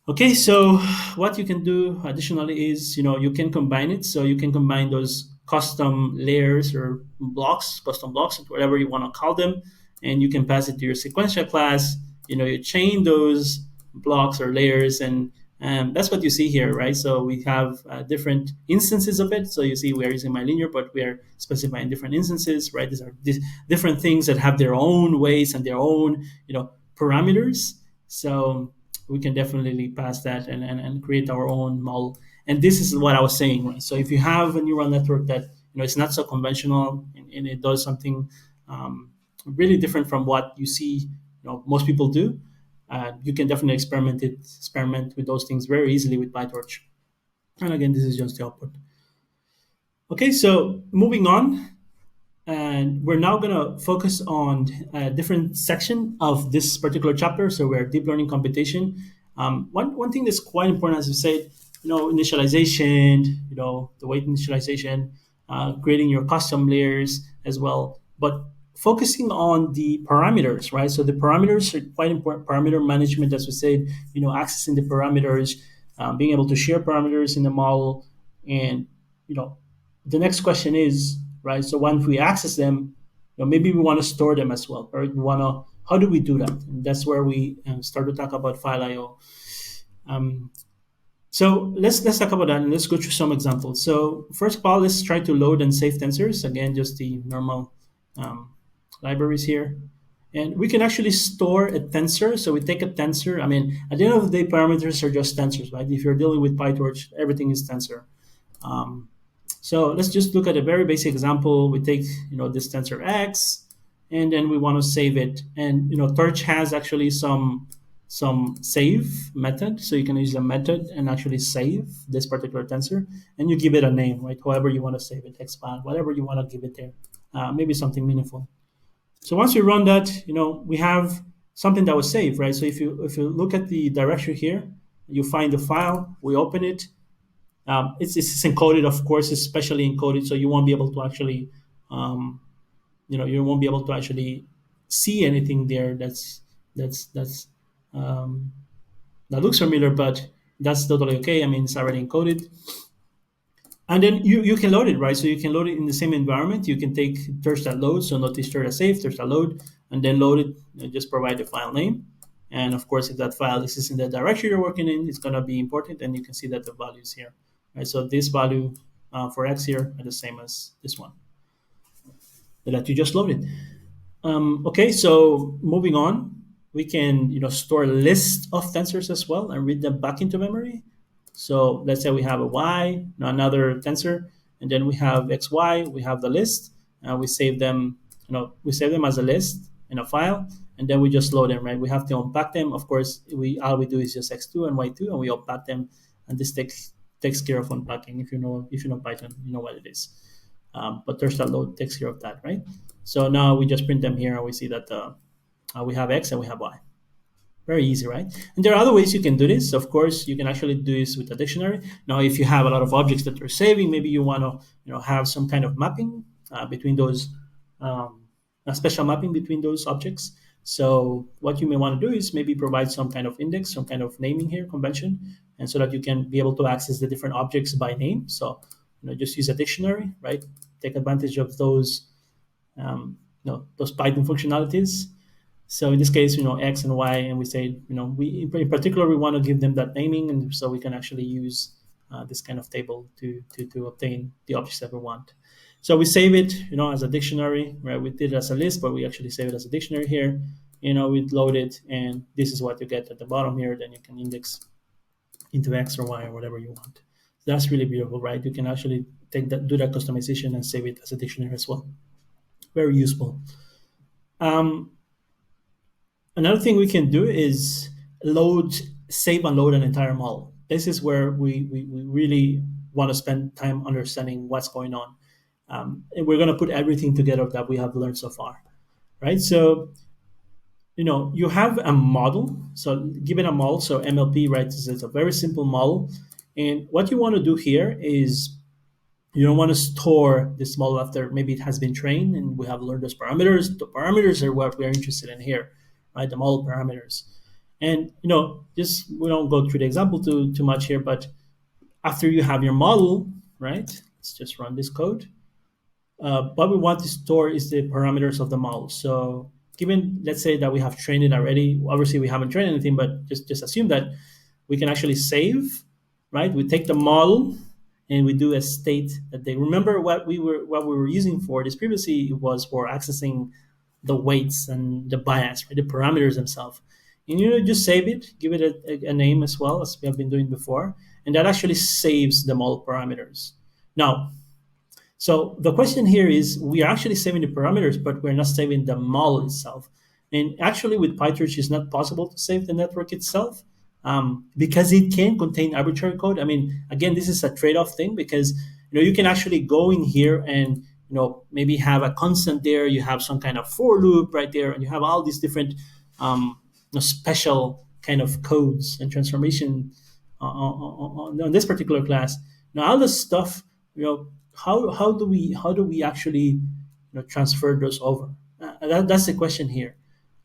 Okay, so what you can do additionally is you can combine it. So you can combine those custom layers or blocks, custom blocks, whatever you want to call them, and you can pass it to your sequential class. You chain those blocks or layers, and that's what you see here, right? So we have different instances of it. So you see we are using linear, but we are specifying different instances, right? These different things that have their own weights and their own parameters. So we can definitely pass that and create our own model. And this is what I was saying, right? So if you have a neural network that it's not so conventional and it does something really different from what you see most people do, you can definitely experiment with those things very easily with PyTorch. And again, this is just the output. Okay, so moving on, and we're now going to focus on a different section of this particular chapter. So we're deep learning computation. One thing that's quite important, as you said, initialization, the weight initialization, creating your custom layers as well, but focusing on the parameters, right? So the parameters are quite important. Parameter management, as we said, accessing the parameters, being able to share parameters in the model, and the next question is, right? So once we access them, maybe we want to store them as well, right? How do we do that? And that's where we start to talk about file I/O. So let's talk about that, and let's go through some examples. So first of all, let's try to load and save tensors. Again, just the normal libraries here. And we can actually store a tensor. So we take a tensor. I mean, at the end of the day, parameters are just tensors, right? If you're dealing with PyTorch, everything is tensor. So let's just look at a very basic example. We take this tensor X, and then we want to save it. And Torch has actually some save method, so you can use a method and actually save this particular tensor, and you give it a name, right? However you want to save it, expand, whatever you want to give it there, maybe something meaningful. So once you run that, we have something that was saved, right? So if you look at the directory here, you find the file, we open it. It's encoded, of course, it's specially encoded, so you won't be able to actually, you won't be able to actually see anything there that looks familiar, but that's totally okay. I mean, it's already encoded. And then you can load it, right? So you can load it in the same environment. You can take Torch that load. So notice Torch that save, Torch that load. and then load it. Just provide the file name, and of course, if that file is in the directory you're working in, it's going to be important, and you can see that the value is here. Right, so this value for x here are the same as this one that you just loaded. Okay, so moving on, we can store a list of tensors as well and read them back into memory. So let's say we have a y, another tensor, and then we have xy. We have the list, and we save them. We save them as a list in a file, and then we just load them. Right? We have to unpack them. Of course, we all we do is just x2 and y2, and we unpack them, and this takes care of unpacking. If you know Python, you know what it is. But there's that load takes care of that, right? So now we just print them here, and we see that we have x and we have y. Very easy, right? And there are other ways you can do this. Of course, you can actually do this with a dictionary. Now, if you have a lot of objects that you're saving, maybe you want to have some kind of mapping between those, a special mapping between those objects. So what you may want to do is maybe provide some kind of index, some kind of naming here convention, and so that you can be able to access the different objects by name. So just use a dictionary, right? Take advantage of those those Python functionalities. So in this case, X and Y, and we say, we in particular we want to give them that naming, and so we can actually use this kind of table to obtain the objects that we want. So we save it, as a dictionary, right? We did it as a list, but we actually save it as a dictionary here. We load it, and this is what you get at the bottom here. Then you can index into X or Y or whatever you want. So that's really beautiful, right? You can actually do that customization and save it as a dictionary as well. Very useful. Another thing we can do is save and load an entire model. This is where we really want to spend time understanding what's going on. And we're going to put everything together that we have learned so far, right? So, you have a model. So given a model, so MLP, right, is a very simple model. And what you want to do here is you don't want to store this model after maybe it has been trained and we have learned those parameters. The parameters are what we're interested in here, right? The model parameters. And, just we don't go through the example too much here, but after you have your model, right? Let's just run this code. What we want to store is the parameters of the model. So given, let's say that we have trained it already, obviously we haven't trained anything, but just assume that we can actually save, right? We take the model and we do a state that they remember what we were using for this previously was for accessing the weights and the bias, right? The parameters themselves. And just save it, give it a name as well as we have been doing before, and that actually saves the model parameters. Now, so the question here is, we are actually saving the parameters, but we're not saving the model itself. And actually, with PyTorch, it's not possible to save the network itself because it can contain arbitrary code. I mean, again, this is a trade-off thing because you can actually go in here and maybe have a constant there. You have some kind of for loop right there, and you have all these different special kind of codes and transformation on this particular class. Now, all this stuff, how do we actually transfer those over? That's the question here.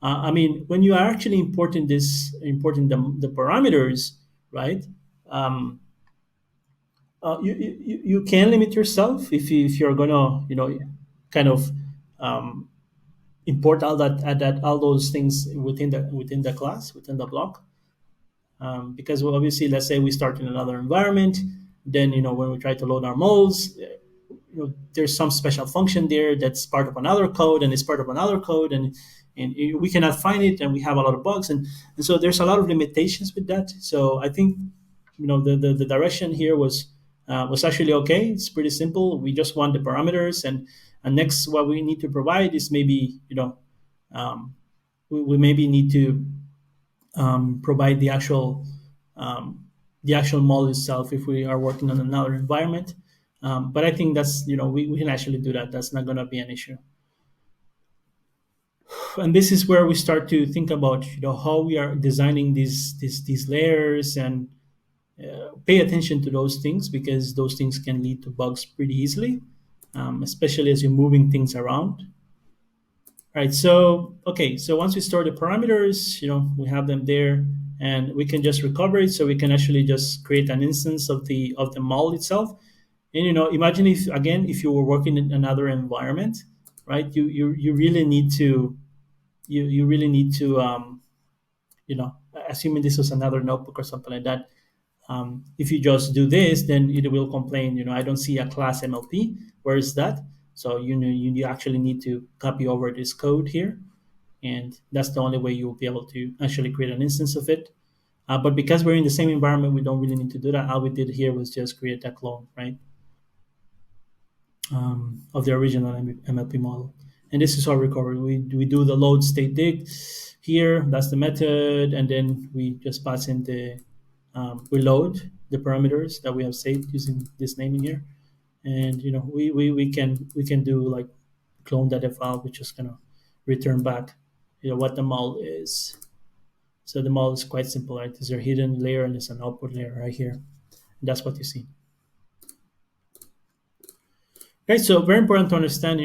I mean, when you are actually importing the parameters, right? You can limit yourself if you're gonna kind of import all those things within the class, within the block. Because obviously, let's say we start in another environment, then when we try to load our modes, there's some special function there that's part of another code and it's part of another code, and we cannot find it, and we have a lot of bugs, and so there's a lot of limitations with that. So I think the direction here was actually okay. It's pretty simple. We just want the parameters, and next what we need to provide is maybe we maybe need to provide the actual model itself if we are working on another environment. But I think that's we can actually do that. That's not going to be an issue. And this is where we start to think about how we are designing these layers and pay attention to those things, because those things can lead to bugs pretty easily, especially as you're moving things around. All right, so okay, so once we store the parameters, we have them there, and we can just recover it. So we can actually just create an instance of the model itself. And imagine if you were working in another environment, right? You really need to you really need to assuming this was another notebook or something like that. If you just do this, then it will complain. I don't see a class MLP. Where is that? So you actually need to copy over this code here, and that's the only way you'll be able to actually create an instance of it. But because we're in the same environment, we don't really need to do that. All we did here was just create a clone, right, of the original MLP model. And this is our recovery. We do the load state dig here. That's the method, and then we just pass in we load the parameters that we have saved using this naming here. And we can do like clone data file, which is gonna return back what the model is. So the model is quite simple, right? There's a hidden layer and there's an output layer right here. And that's what you see. Right. So very important to understand,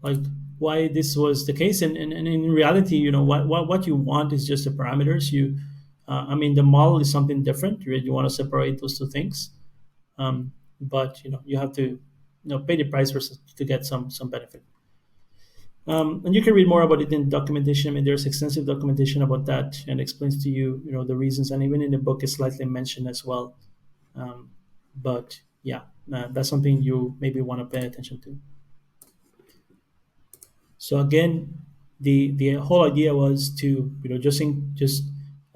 like why this was the case. And in reality, what you want is just the parameters. I mean, the model is something different. You want to separate those two things. But you have to pay the price to get some benefit. And you can read more about it in documentation. I mean, there's extensive documentation about that and explains to you, the reasons. And even in the book, is slightly mentioned as well. Um, but yeah, that's something you maybe want to pay attention to. So again, the whole idea was to just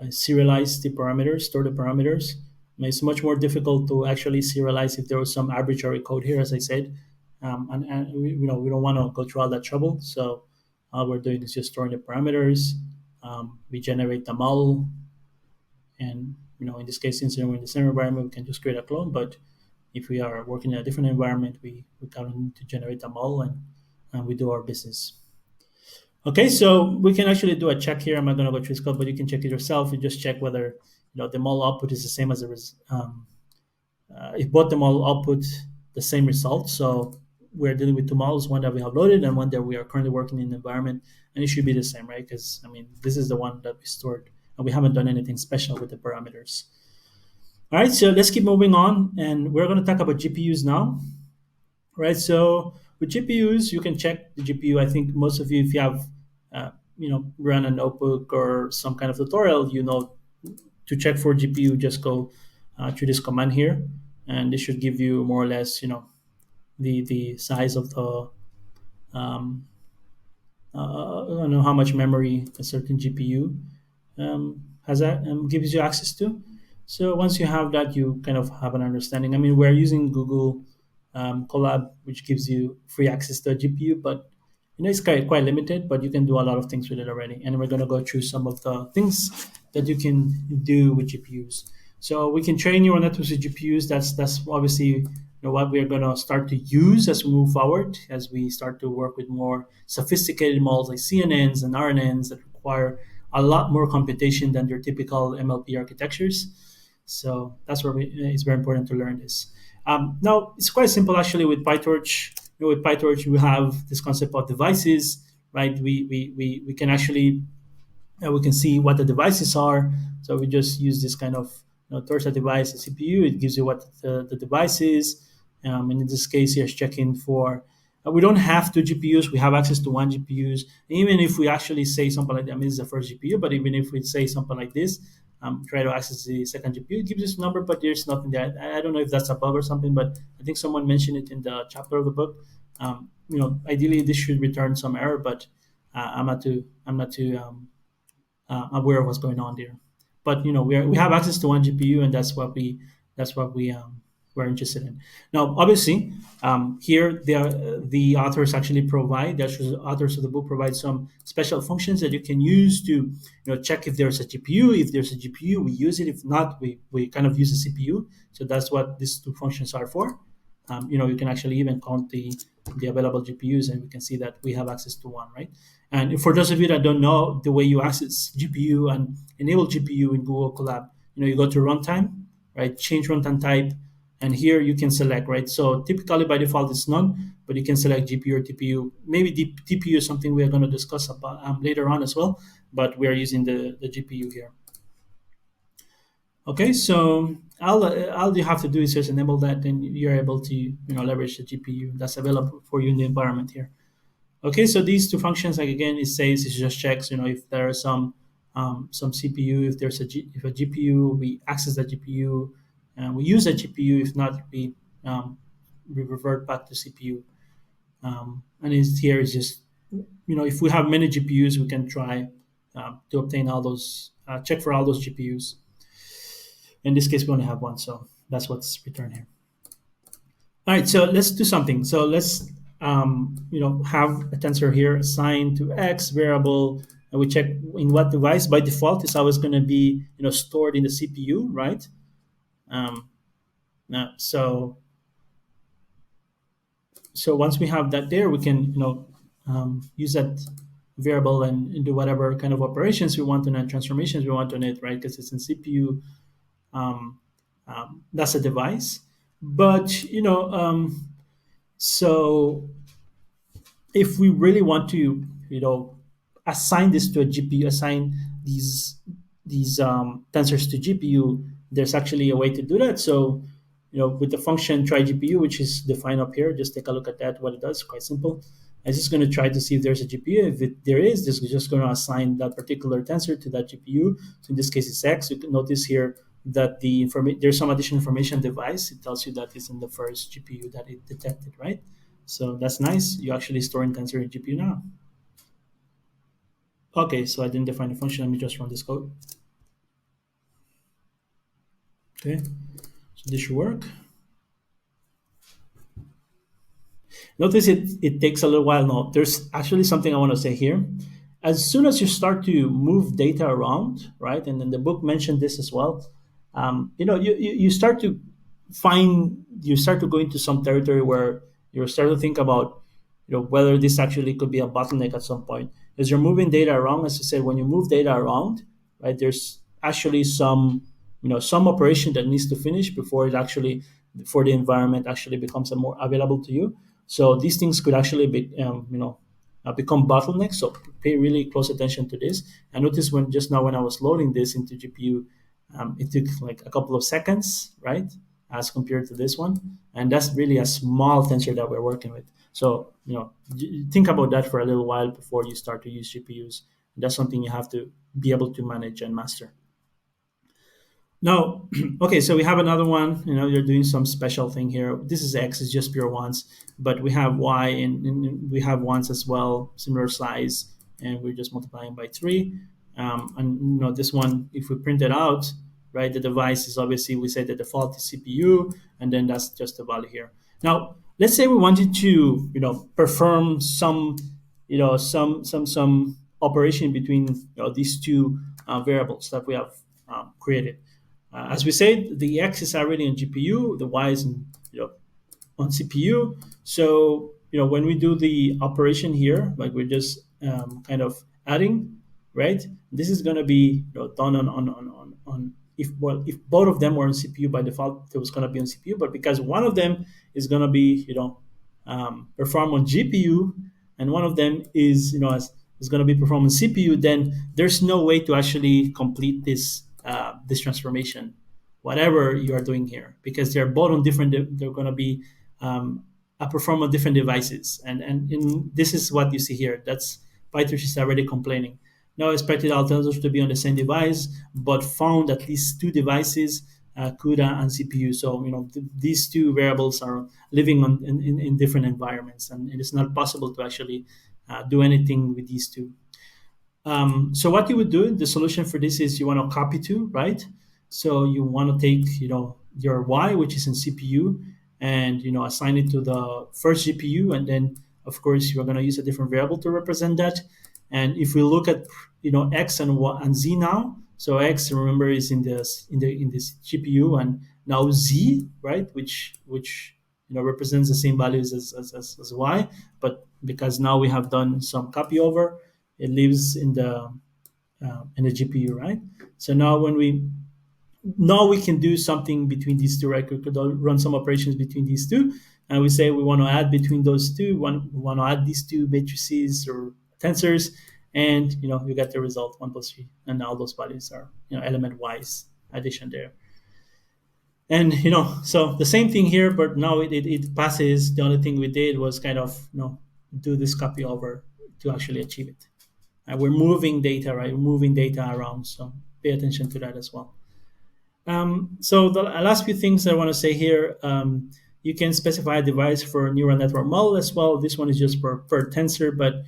serialize the parameters, store the parameters. It's much more difficult to actually serialize if there was some arbitrary code here, as I said, and we don't want to go through all that trouble. So all we're doing is just storing the parameters. We generate the model, and in this case, since we're in the same environment, we can just create a clone. But if we are working in a different environment, we kind of need to generate a model, and we do our business. Okay, so we can actually do a check here. I'm not going to go through this code, but you can check it yourself and just check whether the model output is the same as if both the model output the same result. So we're dealing with two models, one that we have loaded and one that we are currently working in the environment, and it should be the same, right? Because I mean, this is the one that we stored, and we haven't done anything special with the parameters. All right, so let's keep moving on, and we're going to talk about GPUs now. Right. So with GPUs, you can check the GPU. I think most of you, if you have, run a notebook or some kind of tutorial, to check for GPU, just go through this command here, and this should give you more or less, the size of the, I don't know how much memory a certain GPU has that gives you access to. So once you have that, you kind of have an understanding. I mean, we're using Google Colab, which gives you free access to a GPU, but it's quite limited. But you can do a lot of things with it already, and we're going to go through some of the things that you can do with GPUs. So we can train neural networks with GPUs. That's obviously what we're going to start to use as we move forward, as we start to work with more sophisticated models like CNNs and RNNs that require a lot more computation than your typical MLP architectures. So that's where it's very important to learn this. Now, it's quite simple actually with PyTorch. With PyTorch, we have this concept of devices, right? We can actually we can see what the devices are. So we just use this kind of torch a device, a CPU. It gives you what the device is. And in this case, here's checking for. We don't have two GPUs. We have access to one GPUs. Even if we actually say something like that, I mean, it's the first GPU. But even if we say something like this, try to access the second GPU, it gives us a number, but there's nothing there. I don't know if that's a bug or something, but I think someone mentioned it in the chapter of the book. Ideally this should return some error, but I'm not too aware of what's going on there. But we have access to one GPU, and that's what we're interested in. Now, obviously, here the authors actually provide the authors of the book provide some special functions that you can use to check if there's a GPU. If there's a GPU, we use it. If not, we kind of use a CPU. So that's what these two functions are for. You can actually even count the available GPUs, and we can see that we have access to one, right? And for those of you that don't know the way you access GPU and enable GPU in Google Colab, you go to runtime, right? Change runtime type, and here you can select, right? So typically by default it's none, but you can select GPU or TPU. Maybe the TPU is something we're going to discuss about later on as well, but we are using the GPU here. Okay, so all you have to do is just enable that, and you're able to leverage the GPU that's available for you in the environment here. Okay, so these two functions, like again, it just checks, if there are some CPU, if there's if a GPU, we access the GPU, and we use a GPU. If not, we revert back to CPU. And it's here is just, if we have many GPUs, we can try to obtain all those, check for all those GPUs. In this case, we only have one, so that's what's returned here. All right, so let's do something. So let's have a tensor here assigned to X variable, and we check in what device. By default, it's always going to be stored in the CPU, right? Um, so once we have that there, we can use that variable and do whatever kind of operations we want on it, transformations we want on it, right? Because it's in CPU. Um, that's a device, but so if we really want to, assign this to a GPU, assign these tensors to GPU, there's actually a way to do that. So, with the function try GPU, which is defined up here, just take a look at that. What it does, quite simple. It's just going to try to see if there's a GPU. If there is, this is just going to assign that particular tensor to that GPU. So in this case, it's X. You can notice here that there's some additional information device. It tells you that it's in the first GPU that it detected, right? So that's nice. You actually store in tensor in GPU now. Okay, so I didn't define the function. Let me just run this code. Okay, so this should work. Notice it takes a little while now. There's actually something I want to say here. As soon as you start to move data around, right, and then the book mentioned this as well, you start to you start to go into some territory where you start to think about, whether this actually could be a bottleneck at some point. As you're moving data around, as I said, when you move data around, right, there's actually some operation that needs to finish before the environment actually becomes more available to you. So these things could actually become bottlenecks. So pay really close attention to this. I noticed just now when I was loading this into GPU, it took like a couple of seconds, right, as compared to this one, and that's really a small tensor that we're working with. So think about that for a little while before you start to use GPUs. That's something you have to be able to manage and master. Now, okay, so we have another one. You're doing some special thing here. This is X, it's just pure ones, but we have Y and we have ones as well, similar size, and we're just multiplying by 3. And this one, if we print it out, right, the device is obviously, we say the default is CPU, and then that's just the value here. Now, let's say we wanted to, perform some, some operation between these two variables that we have created. As we said, the X is already on GPU, the Y is on CPU. So when we do the operation here, like we're just kind of adding, right? This is going to be done on if both of them were on CPU by default, it was going to be on CPU. But because one of them is going to be performed on GPU, and one of them is is going to be performed on CPU, then there's no way to actually complete this transformation, whatever you are doing here, because they're both on different. They're going to be performed on different devices, and this is what you see here. That's PyTorch is already complaining. Now expected all tensors to be on the same device, but found at least two devices, CUDA and CPU. So these two variables are living in different environments, and it is not possible to actually do anything with these two. So what you would do, the solution for this is you want to copy two, right? So you want to take your Y, which is in CPU, and assign it to the first GPU, and then of course you're going to use a different variable to represent that. And if we look at X and Y and Z now, so X, remember, is in this GPU, and now Z, right, which represents the same values as Y, but because now we have done some copy over, it lives in the GPU, right? So now we can do something between these two, right? We could run some operations between these two, and we say we want to add between those two. We want to add these two matrices or tensors, and you get the result 1 plus 3, and all those values are element-wise addition there. And so the same thing here, but now it passes. The only thing we did was kind of do this copy over to actually achieve it. We're moving data, right? We're moving data around, so pay attention to that as well. So the last few things I want to say here, you can specify a device for neural network model as well. This one is just per tensor, but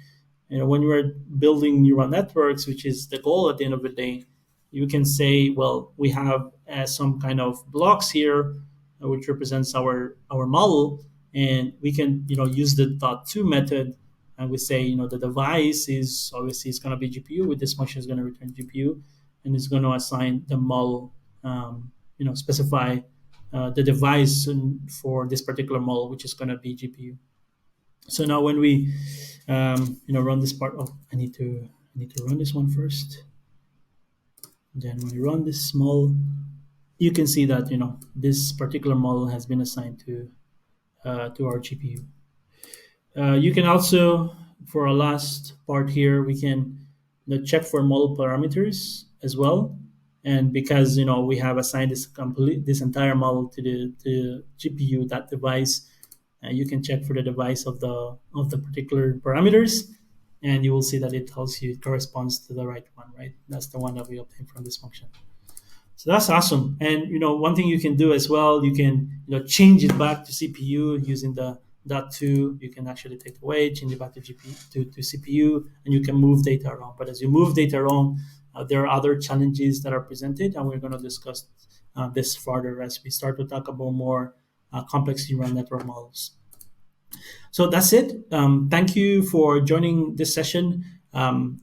when you are building neural networks, which is the goal at the end of the day, you can say, well, we have some kind of blocks here, which represents our model, and we can use the dot to method, and we say the device is obviously it's going to be GPU. With this function is going to return GPU, and it's going to assign the model, specify the device for this particular model, which is going to be GPU. So now when we run this part, oh, I need to run this one first. Then when you run this small, you can see that this particular model has been assigned to our GPU. You can also, for our last part here, we can check for model parameters as well. And because we have assigned this entire model to the GPU, that device, you can check for the device of the particular parameters, and you will see that it tells you it corresponds to the right one, right? That's the one that we obtained from this function. So that's awesome. And one thing you can do as well, you can change it back to CPU using the dot two. You can actually take it away, change it back to GPU to CPU, and you can move data around. But as you move data around, there are other challenges that are presented, and we're going to discuss this further as we start to talk about more complex neural network models. So that's it. Thank you for joining this session.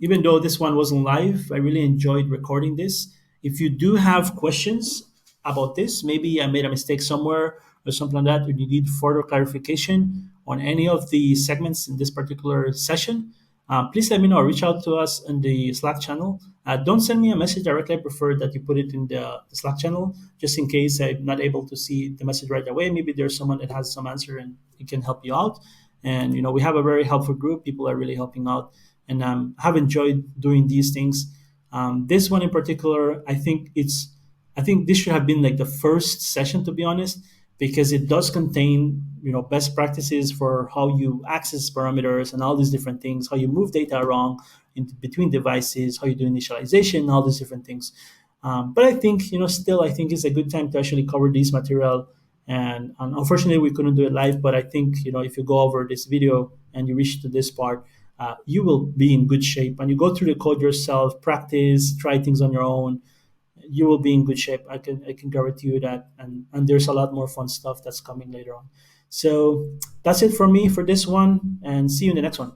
Even though this one wasn't live, I really enjoyed recording this. If you do have questions about this, maybe I made a mistake somewhere or something like that, or you need further clarification on any of the segments in this particular session, please let me know. Reach out to us in the Slack channel. Don't send me a message directly. I prefer that you put it in the Slack channel, just in case I'm not able to see the message right away. Maybe there's someone that has some answer and it can help you out. And we have a very helpful group. People are really helping out, and have enjoyed doing these things. This one in particular, I think this should have been like the first session, to be honest, because it does contain best practices for how you access parameters and all these different things, how you move data around in between devices, how you do initialization, all these different things. But I think still I think it's a good time to actually cover this material. And unfortunately, we couldn't do it live. But I think if you go over this video and you reach to this part, you will be in good shape. And you go through the code yourself, practice, try things on your own. You will be in good shape. I can guarantee you that. And there's a lot more fun stuff that's coming later on. So that's it from me for this one, and see you in the next one.